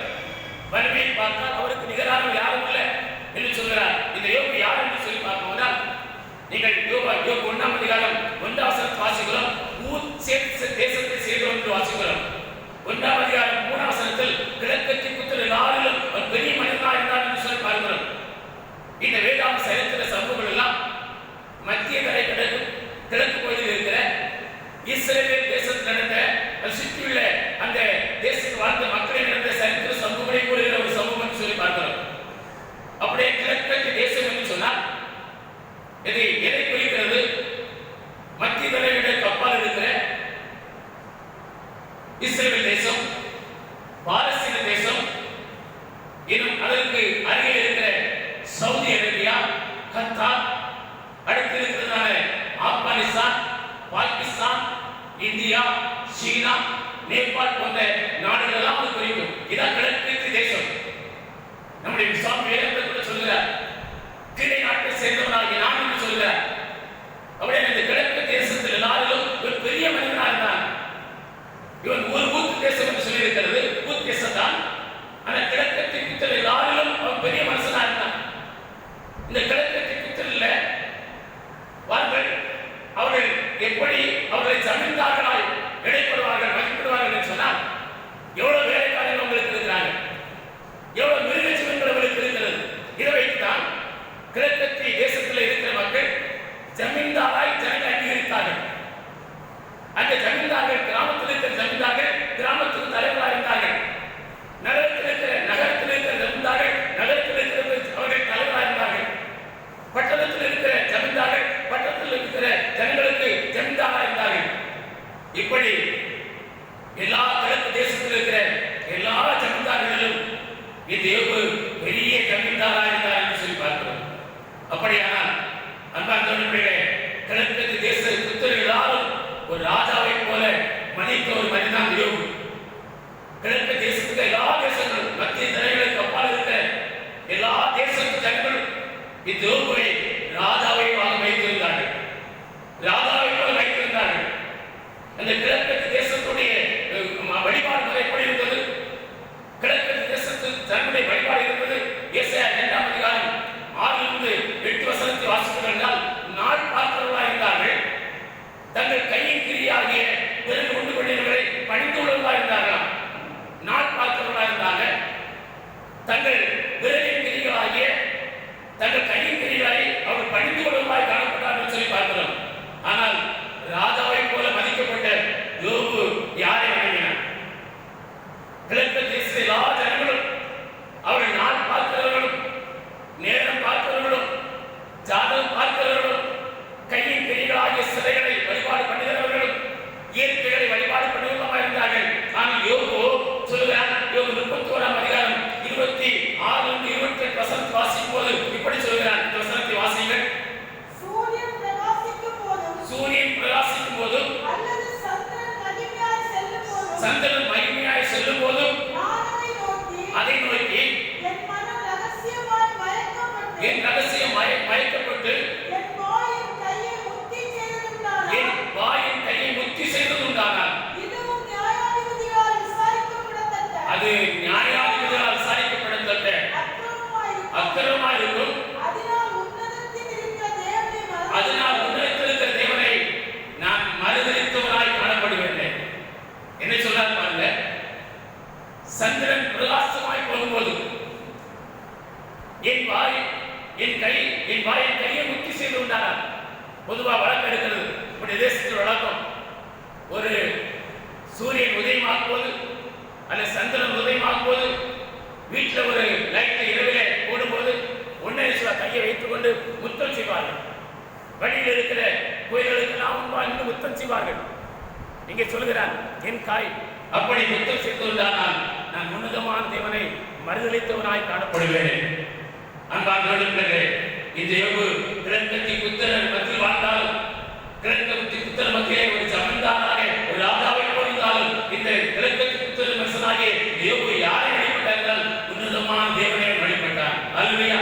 இந்த யோபு பெரிய ஜமீன்தாரா இருந்தார் என்று சொல்லி பார்க்கிறோம். அப்படியானால் அன்பார்ந்தவர்களே, கிழக்கு தேச புத்தர் எல்லாரும் ஒரு ராஜாவை போல மதித்த ஒரு மனிதன் யோபு. கிழக்கு தேசத்துக்கு எல்லா தேசங்களும் மத்திய தரைகளுக்கு அப்பால் இருக்க எல்லா தேசத்து ஜனங்களும் இந்த யோபுவை ராஜாவை வைத்திருந்தார்கள், ராஜாவை போல வைத்திருந்தார்கள். அந்த கிழக்கு தேசத்துடைய வழிபாடு முறை எப்படி இருந்தது? கிழக்கு தேசத்து தன்னுடைய வழிபாடு இருந்தது. ஏசாயா 2ஆம் அதிகாரம் 6 to 8 வசனத்தை வாசித்தால், நாள் பார்க்கிறவர்களாக இருந்தார்கள், தங்கள் கையின் கிரியாகிய பிறகு உண்டு கொண்டிருந்தவரை பணிந்துள்ளவர்களாக இருந்தார்களாம். நாள் பார்க்கிறவர்களாக இருந்தாங்க, தங்கள் விரலின் கிரிகளாகிய தங்கள் கையின் கிரிகளை அவர் பணிந்து கொள்வதாய் காணப்பட்டார்கள் சொல்லி பார்க்கிறோம். ஆனால் ராஜாவை போல மதிக்கப்பட்ட யோபு யாரை வணங்கினார்? கிழக்கு தேச எல்லா ஜனங்களும், அவர்கள் நாள் பார்க்கிறவர்களும், நேரம் பார்க்கிறவர்களும், ஜாதகம் பார்க்கிறவர்களும், கையின் கிரிகளாகிய சிலைகளை வழிபாடு பண்ணுகிறவர்களும், இயற்கைகளை வழிபாடு பண்ணுவதாக இருந்தார்கள். ஆனால் யோபு சொல்கிறார், யோபு 31ஆம் அதிகாரம் 26 to 28 வசனத்தை வாசிக்கும் போது இப்படி சொல்கிறார். இந்த வசனத்தை வாசியுங்கள். சூரியன் பிரகாசிக்கும் போதும் அல்லது சந்திரன் மகிமையாய் செல்லும் போதும் அதை நோக்கி என் ரகசியம் மயக்கப்பட்டு என் வாயின் கையை முத்தி செய்ததுண்டானால் அது நியாயாதிபதியால் விசாரிக்கப்படத்தக்க அக்கிரமமாய் இருக்கும். அதனால் உன்னதத்தில் இருக்கிற தேவனை நான் மறுதலித்தவனாய் காணப்படுவேன். என்ன சொல்றாரு பாருங்க. சந்திரன் பிரகாசமாய் போகும்போது என் வாயின் கையை முத்தி செய்து உண்டானார். பொதுவா வழக்கம் எடுக்கிறது, இப்படி தேசத்தில் வழக்கம். ஒரு சூரியன் உதயமாகும் போது அல்ல சந்திரன் உதயமாகும் போது வீட்டில் ஒரு லைட்டை இரவிலே போடும்போது ஒன்னே கையை வைத்துக் கொண்டு முத்தம் செய்வார்கள். வழியில் இருக்கிற கோயில்களுக்கு நாம் முத்தம் செய்வார்கள். இங்கே சொல்கிறான், என் காய் அப்படி முத்தம் செய்துள்ளானால் நான் உன்னதமான தேவனை மறுதலித்தவனாய் காணப்படுவேன். அன்பார்ந்தவர்களே, இந்த யோபு கிழக்கத்தி புத்திரர் மத்தியில் வாழ்ந்தாலும், கிழக்கத்தி புத்திரர் மத்தியிலே ஒரு ஜமீன்தாராக ஒரு ராஜாவை போயிருந்தாலும், இந்த கிழக்கத்தி புத்திரர் மனுஷனாகிய யோபு யாரை வழிபட்டார்கள்? உன்னதமான தேவனை வழிபட்டார். அல்லேலூயா.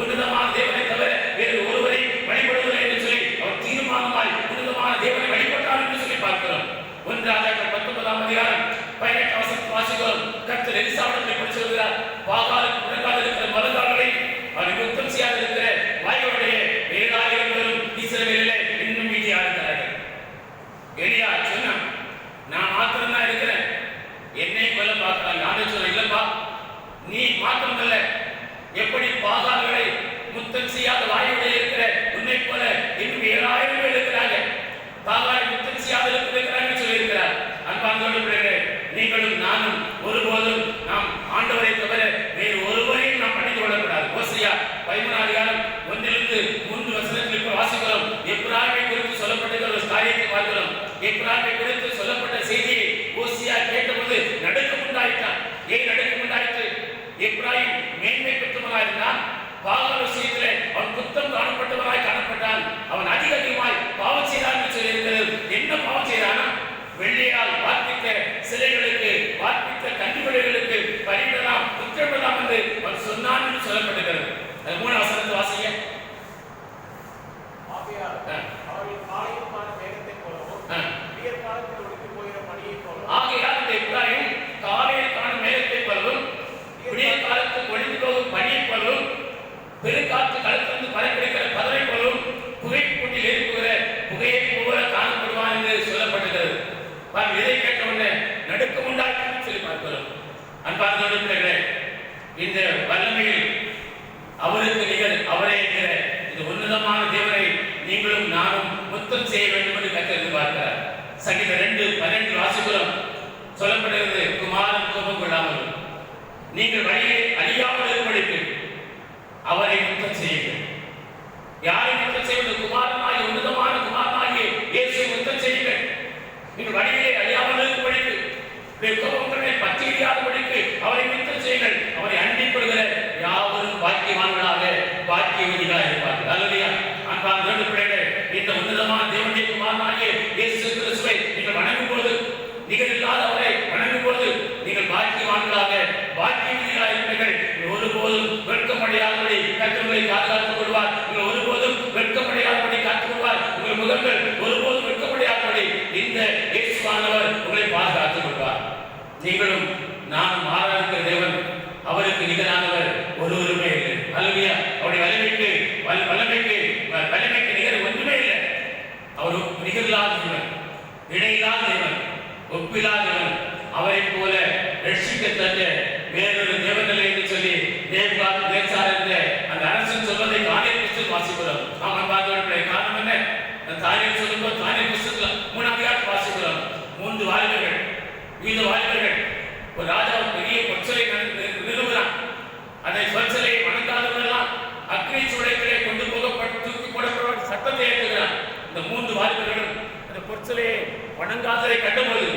உன்னதமான தேவனை தவிர வேறு ஒருவரை வழிபடுவதில்லை என்று சொல்லி அவர் தீர்மானமாய் உன்னதமான தேவனை வழிபட்டார் என்று சொல்லி பார்க்கிறோம். 1 ராஜாக்கள் 19ஆம் அதிகாரம் 18 வசனத்தை வாசிக்கிறோம். கர்த்தர் எலிசாவிடத்தில் இப்படி சொல்கிறார், பாகாலுக்கு முழங்கால் இருக்கிற மரக்கால்களை அவர் முத்தம் செய்யாது இருக்கிற வாயுடைய 7000 பேரும் இஸ்ரவேலிலே இன்னும் மீதியாக இருக்கிறார்கள். எலியா சொன்னான், நான் மாத்திரம் தான் இருக்கிறேன், என்னை கொல்ல பார்க்கிறாங்க. நானே சொல்றேன், இல்லப்பா நீ மாத்திரம் அல்ல, எப்படி பாகால்களை முத்தம் செய்யாத வாயுடைய இருக்கிற உன்னை போல இன்னும் 7000 பேர் இருக்கிறாங்க, பாகாலை முத்தம் செய்யாத இருக்கிறாங்க சொல்லி இருக்கிறார். அன்பார்ந்தவர்களே, நீங்களும் நானும் ஒருபோதும் நாம் ஆண்டவரை தவிர வேறு ஒருவரையும் நாம் பணிந்து கொள்ளக்கூடாது. ஓசியா 13ஆம் அதிகாரம் 1-3 வசனத்தில் வாசிக்கிறோம். எப்ராயிமை குறித்து சொல்லப்பட்ட ஒரு காரியத்தை பார்க்கிறோம். எப்ராயிமை குறித்து சொல்லப்பட்ட செய்தியை ஓசியா கேட்டபோது நடுக்கம் உண்டாயிட்டான். ஏன் நடுக்கம் உண்டாயிற்று? எப்ராயிம் மேன்மை பெற்றவனாய் இருந்தான். பாகால் விஷயத்திலே அவன் குற்றம் காணப்பட்டவனாய் காணப்பட்டான். அவன் அதிகமாய் பாவம் செய்தான் என்று சொல்லியிருக்கிறது. என்ன பாவம் செய்தானா? வெள்ளியால் வார்ப்பித்த சிலைகளுக்கு, வார்ப்பித்த கன்றுகளுக்கு பலியிடலாம், குற்றமிடலாம் என்று அவன் சொன்னான் என்று சொல்லப்படுகிறது. அது 3 வசனத்தை வாசிங்க. ஆகையால் இந்த எப்ராயிம் காலையில் காணும் மேகத்தைப் போலவும் விடியற் காலத்துக்கு ஒளிந்து போகும் பனியைப் போலவும் பெருங்காற்று களத்திலிருந்து பறக்கெடுக்கிற பதரை போலவும் புகைக்கூட்டில் எரிப்புகிற புகையை போல காணப்படுவான் என்று சொல்லப்படுகிறது. இதை கேட்ட உடனே நடுக்கம் உண்டாக்கி சொல்லி பார்க்கிறோம். அன்பார்ந்தவர்களே, இந்த வல்லமையில் அவருக்கு நீங்கள் அவரே என்கிற இந்த உன்னதமான தேவனை நீங்களும் நானும் முத்தம் செய்ய வேண்டும் என்று கற்று பார்க்கிறார். சங்கீதம் 2:12 வாசிக்கிறோம். சொல்லப்படுகிறது, குமாரன் கோபம் கொள்ளாமல் நீங்கள் வழியை அழியாமல் இருப்பதற்கு அவரை முத்தம் செய்யுங்கள். யாரை முத்தம் செய்வது? குமாரனாகிய உன்னதமான குமாரனாகிய இயேசுவை முத்தம் செய்யுங்கள். நீங்கள் வழியிலே அழியாமல் இருப்பதற்கு, கோபங்களை பற்றி எரியாதபடிக்கு அவரை முத்தம் செய்யுங்கள். அவரை அண்டிக் வாலிபர்கள் ஒருபோதும் வெட்கமடையாதபடி கர்த்தரை பாதுகாத்துக் கொள்வார். நீங்கள் ஒருபோதும் வெட்கமடையாதபடி காத்துக் கொள்வார். உங்கள் முகங்கள் ஒருபோதும் வெட்கமடையாதபடி இந்த இயேசுவானவர் உங்களை பாதுகாத்துக் கொள்வார். நீங்களும் நானும் ஆராதிக்கிற தேவன் அவருக்கு நிகரானவர் ஒருவருமே இல்லை. அல்லேலூயா. அவருடைய வல்லமைக்கு நிகர் ஒன்றுமே இல்லை. அவர் நிகரில்லாத தேவன், இணையில்லாத தேவன், ஒப்பில்லாத தேவன். அவரை போல ரட்சிக்கத்தக்க வேறொரு தேவனில்லை என்று சொல்லி தேவசார் என்ற அந்த அரசன் சொல்வதை தானியேல் புத்தகத்தில் வாசிக்கிறோம். அவன் பார்த்தவர்களுடைய காரணம் என்ன? தானியேல் சொல்லும்போது தானியேல் புத்தகத்தில் 3 அதிகாரத்தை வாசிக்கிறோம். 3 வாலிபர்கள், இந்த வாலிபர்கள் ஒரு ராஜா பெரிய பொற்சலை நிறுவுகிறான். அதை பொற்சலை வணங்காதவர்களெல்லாம் அக்னி சூளைகளை கொண்டு தூக்கி போடப்பட சட்டத்தை ஏற்றுகிறான். இந்த 3 வாலிபர்களும் அந்த பொற்சலையை வணங்காததை கண்டபோது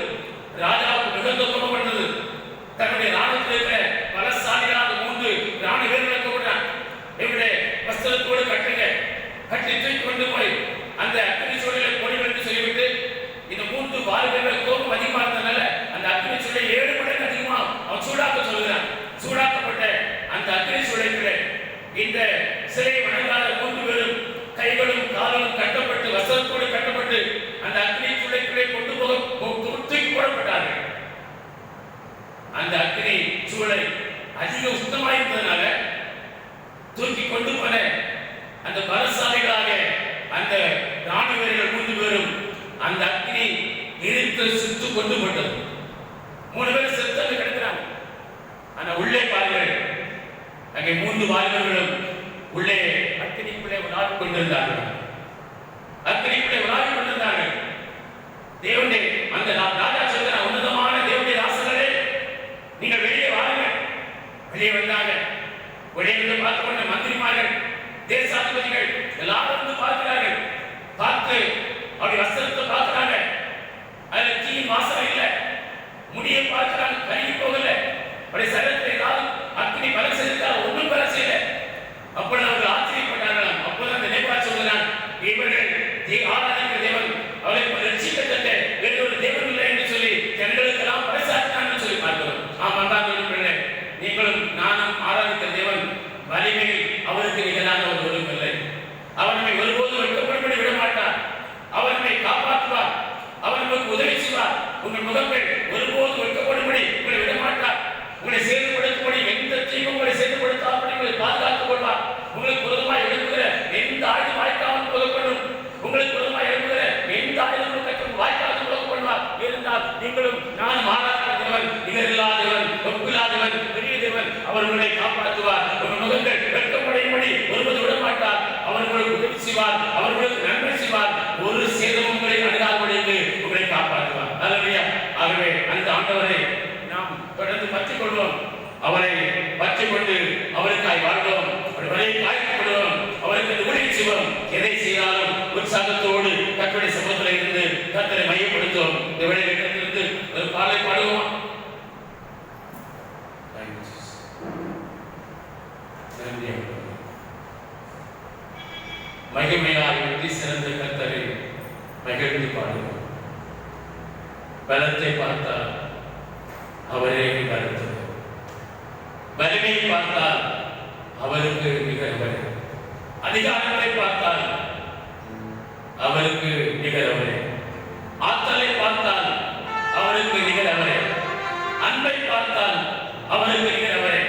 ராஜாவுக்கு மிகுந்த கோபப்பட்டது. தன்னுடைய ராணுவத்தில் இருக்கிற பலசாலிகளான 3 ராணுவ வீரர்களை கூப்பிடுறான். இவருடைய வஸ்திரத்தோடு கட்டுங்க, கட்டி தூக்கி கொண்டு போய் அந்த அக்னி சூளைகளை போடுங்கள் என்று சொல்லிவிட்டு இந்த 3 வாலிபர்கள் கோபம் அதிகமாக இருந்ததுனால அந்த அக்னி சூளை 7 மடங்கு அதிகமா அவன் சூடாக்க சொல்கிறான். சூடாக்கப்பட்ட அந்த அக்னி சூளைகளை இந்த சிலையை வணங்காத 3 பேரும் கைகளும் காலும் கட்டப்பட்டு வஸ்திரத்தோடு கட்டப்பட்டு அந்த அக்னி சூளைகளை கொண்டு போக தூக்கி போடப்பட்டார்கள். அந்த அக்னி சூளை அதிக சுத்தமாக இருந்ததுனால தூக்கி கொண்டு போன அந்த பலசாலிகளாக அந்த ராணுவ வீரர்கள் 3 பேரும் அந்த அக்னி எரித்து சுட்டு கொண்டு போட்டது. 3 பேரும் செத்து கிடக்கிறாங்க. ஆனா உள்ளே பாருங்கள், அங்கே 3 வாலிபர்களும் உள்ளே அக்னிக்குள்ளே உலாவிக் கொண்டிருந்தார்கள். அக்னிக்குள்ளே உலாவிக் கொண்டிருந்தார்கள். தேவனே, அந்த ராஜா சொல்கிற உன்னதமான தேவனுடைய ராசனரே, நீங்கள் வெளியே வாருங்கள். வெளியே வந்தாங்க. வெளியே வந்து பார்த்து கொண்ட மந்திரிமார்கள், தேசாதிபதிகள் எல்லாரும் வந்து பார்க்கிறார்கள். பார்த்து அப்படி வஸ்திரத்தை பார்க்கிறாங்க. அதுல தீயின் வாசனை இல்லை. முடியை பார்க்கிறாங்க, கருகி போகல. அப்படி சரத்தில் ஏதாவது அக்னி பல செய்தால் ஒன்றும் பல செய்யல. அப்பொழுது அவர்கள் ஆச்சரியப்பட்டார்களாம். அப்பொழுது அந்த நேபா சொல்கிறான், இவர்கள் ஆராதிக்கிற தேவன் அவரை ரட்சிக்கத்தக்க வேறொரு தேவன் இல்லை என்று சொல்லி ஜனங்களுக்கெல்லாம் பறைசாற்றினான் சொல்லி பார்க்கிறோம். நீங்களும் நானும் ஆராதிக்கிற தேவன் வலிமையில் அவருக்கு நிகரான ஒரு இல்லை. அவர் நம்மை ஒருபோதும் வெட்கப்படும்படி விட மாட்டார். அவர் நம்மை காப்பாற்றுவார். அவர் நமக்கு உதவி செய்வார். உங்கள் முகங்கள் ஒருபோதும் வெட்கப்படும்படி உங்களை விட மாட்டார். உங்களை சேதப்படுத்தும்படி எந்த தீங்கும் உங்களை சேதப்படுத்தாமல் உங்களை பாதுகாத்துக் கொள்வார். உங்களுக்கு விரோதமாய் எழுப்புகிற எந்த ஆயுதம் வாய்க்காமல் புகப்படும். உங்களுக்கு விரோதமாய் எழுப்புகிற எந்த ஆயுதங்களும் வாய்க்காமல் புகப்படுவார். இருந்தால் நீங்களும் நானும் ஆராதிக்கிற தேவன் நிகரில்லாதவன், ஒப்பில்லாதவன், பெரிய தேவன். அவர் உங்களை காப்பாற்றுவார். உங்கள் முகங்கள் வெட்கப்படையும்படி ஒருபோது விட மாட்டார். அவர் உங்களுக்கு உதவி செய்வார். அவர் உங்களுக்கு நன்மை செய்வார். ஒரு சேதமும் உங்களை அணுகாதபடிக்கு உங்களை காப்பாற்றுவார். அல்லேலூயா. ஆகவே அந்த ஆண்டவரை நாம் தொடர்ந்து பற்றிக் கொள்வோம். அவரை பற்றிக் கொண்டு அவருக்காய் வாழ்வோம். அவரை காய்க்கப்படுவோம். அவருக்கு ஊழியம் செய்வோம். எதை செய்தாலும் உற்சாகத்தோடு கர்த்தருடைய சமூகத்தில் இருந்து கர்த்தரை மையப்படுத்துவோம். இந்த வேளையிலிருந்து ஒரு பாடலை பாடுவோம். மகிமையாய் வெற்றி சிறந்த கர்த்தரை மகிழ்ந்து பாடுவோம். பலத்தை பார்த்தால் அவரே பலத்தவர். வலிமையை பார்த்தால் அவருக்கு நிகரவர். அதிகாரத்தை பார்த்தால் அவருக்கு நிகரவரே. ஆற்றலை பார்த்தால் அவருக்கு நிகரவரே. அன்பை பார்த்தால் அவருக்கு நிகரவரே.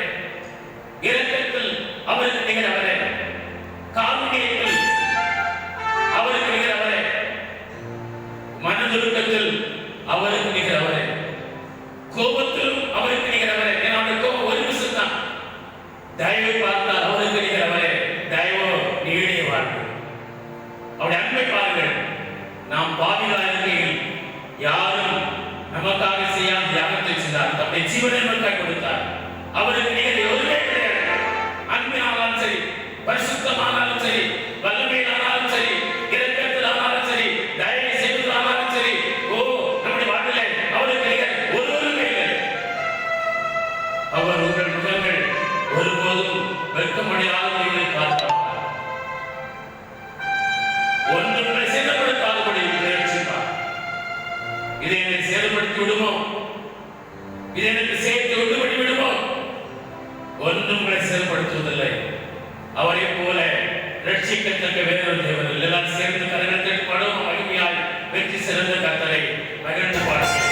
இரக்கத்தில் அவருக்கு நிகரவரே. காருண்யத்தில் அவருக்கு நிகரவரே. மனதுருக்கத்தில் அவருக்கு நிகரவரே. கோபத்திலும் அவருக்கு நிகரவரே. என்னுடைய கோபம் ஒரு நிமிஷம் தான். தயவை பார்த்தால் அவருக்கு நிகரவரே. தயவோ நீடிய வாழ்வு. அவருடைய அன்பை பாருங்கள். நாம் பாவிகளாக இருக்கையில் யாரும் நமக்காக செய்யாத தியாகத்தை செய்தார். தம்முடைய ஜீவனை நமக்காக கொடுத்தார். அவருக்கு நிகர் எதுவுமே கிடையாது. அன்பினாலும் சரி, பரிசுத்தமானாலும் சரி, வல்லமையினாலும் சரி, இரக்கத்தினாலும் சரி, தயவை செய்வதாலும் சரி, நம்முடைய வாழ்விலே அவருக்கு நிகர் ஒருவருமே இல்லை. அவர் உங்கள் முகங்கள் ஒருபோதும் வெட்கமடையாதவர்களை பார்த்தார். ஒன்றுங்களை சேதப்படுத்தாதபடி ரட்சிப்பார். இதை என்னை சேதப்படுத்தி விடுமோ? இதை எனக்கு சேர்த்து விட்டுவிட்டு விடுமோ? ஒன்றும் உங்களை செயல்படுத்துவதில்லை. அவரை போல ரட்சிக்கத்தக்க வேறொரு தேவன் இல்லை. எல்லாம் சேர்ந்து கரங்களை படும் மகிமையாய் வெற்றி சிறந்த கர்த்தரை மகிழ்ந்து பாடுகிறேன்.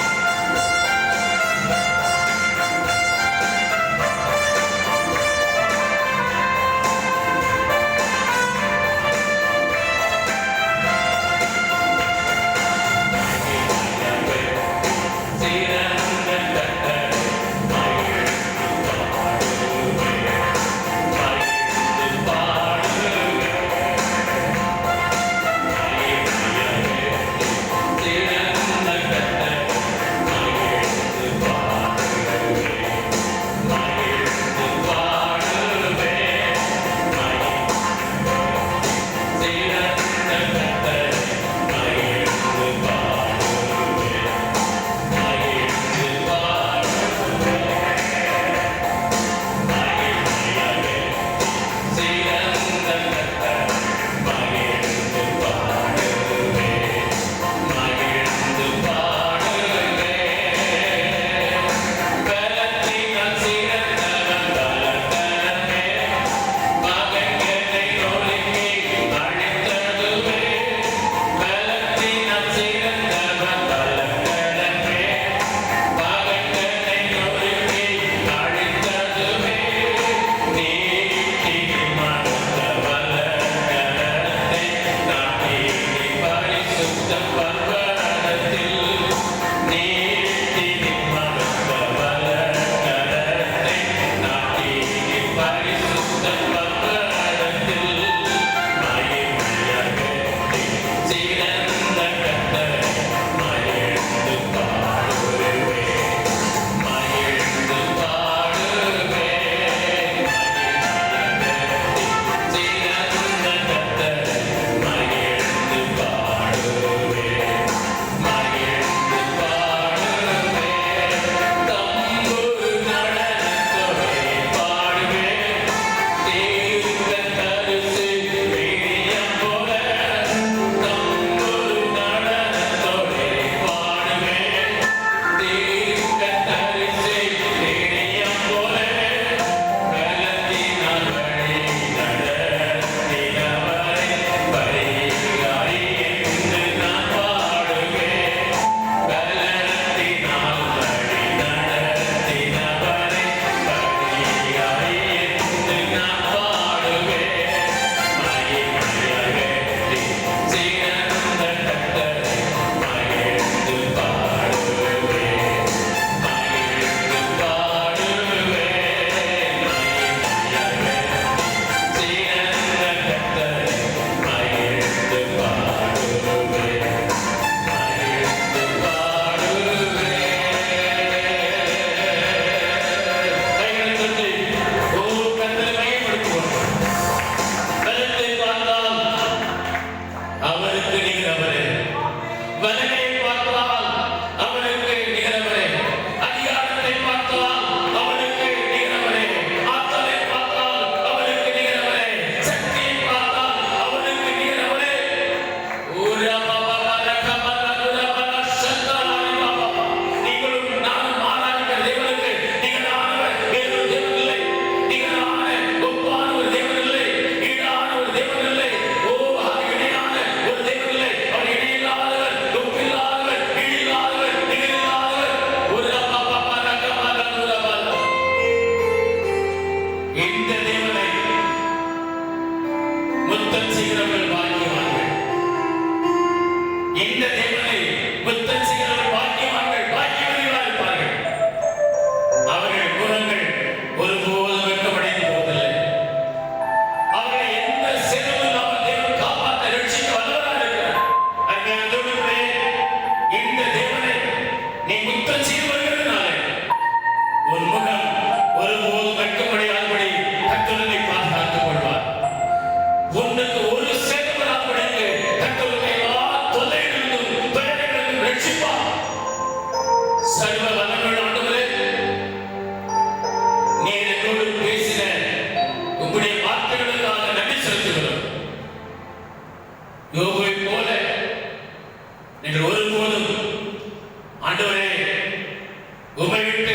உம்மை விட்டு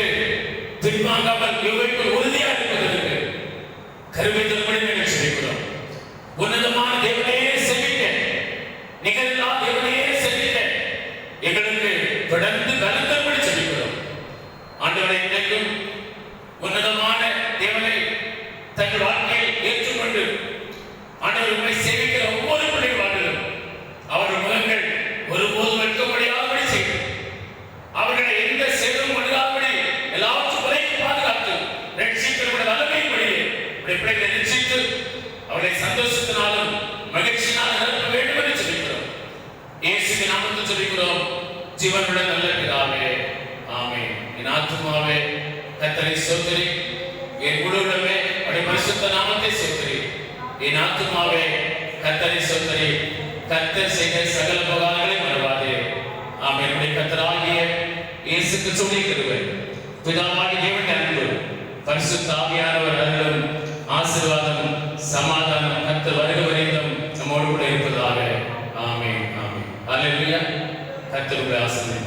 பின்வாங்காமல் உறுதியாக இருப்பதற்கு ஆண்டவர் உண்மை சேவிக்கிற ஒவ்வொரு பிள்ளைகள் வாழ்விலும் அவர்கள் முகங்கள் ஒருபோதும் வெட்கப்படியாதபடி செய்து அவர்களை எந்த சேதமும் பண்ணுகாதபடி எல்லாவற்றும் வரைக்கு பாதுகாத்து ரட்சிக்கிற வல்லமையின்படியே பிள்ளைகளை ரட்சித்து அவர்களை சந்தோஷத்தினாலும் மகிழ்ச்சியினாலும் நிரப்ப வேண்டும் என்று சொல்லிக்கிறோம். இயேசுவின் நாமத்தில் சொல்லிக்கிறோம், ஜீவனுள்ள நல்ல பிதாவே, ஆமென். என் ஆத்துமாவே கர்த்தரை ஸ்தோத்திரி, என் முழு உள்ளமே அவருடைய பரிசுத்த நாமத்தை ஸ்தோத்திரி. என் ஆத்துமாவே கர்த்தரை ஸ்தோத்திரி, கர்த்தர் செய்த சகல உபகாரங்களை மறவாதே. ஆமென். நம்முடைய கர்த்தராகிய இயேசு கிறிஸ்துவின் கிருபை, பிதாவாகிய தேவனுடைய அன்பு, பரிசுத்த ஆவியானவர் அருளும் ஆசீர்வாதம் சமாதானம் கர்த்தர் வருக வரைக்கும் நம்மோடு கூட இருப்பதாக. ஆமென். ஆமென். அல்லேலூயா. கர்த்தருடைய ஆசீர்வாதம்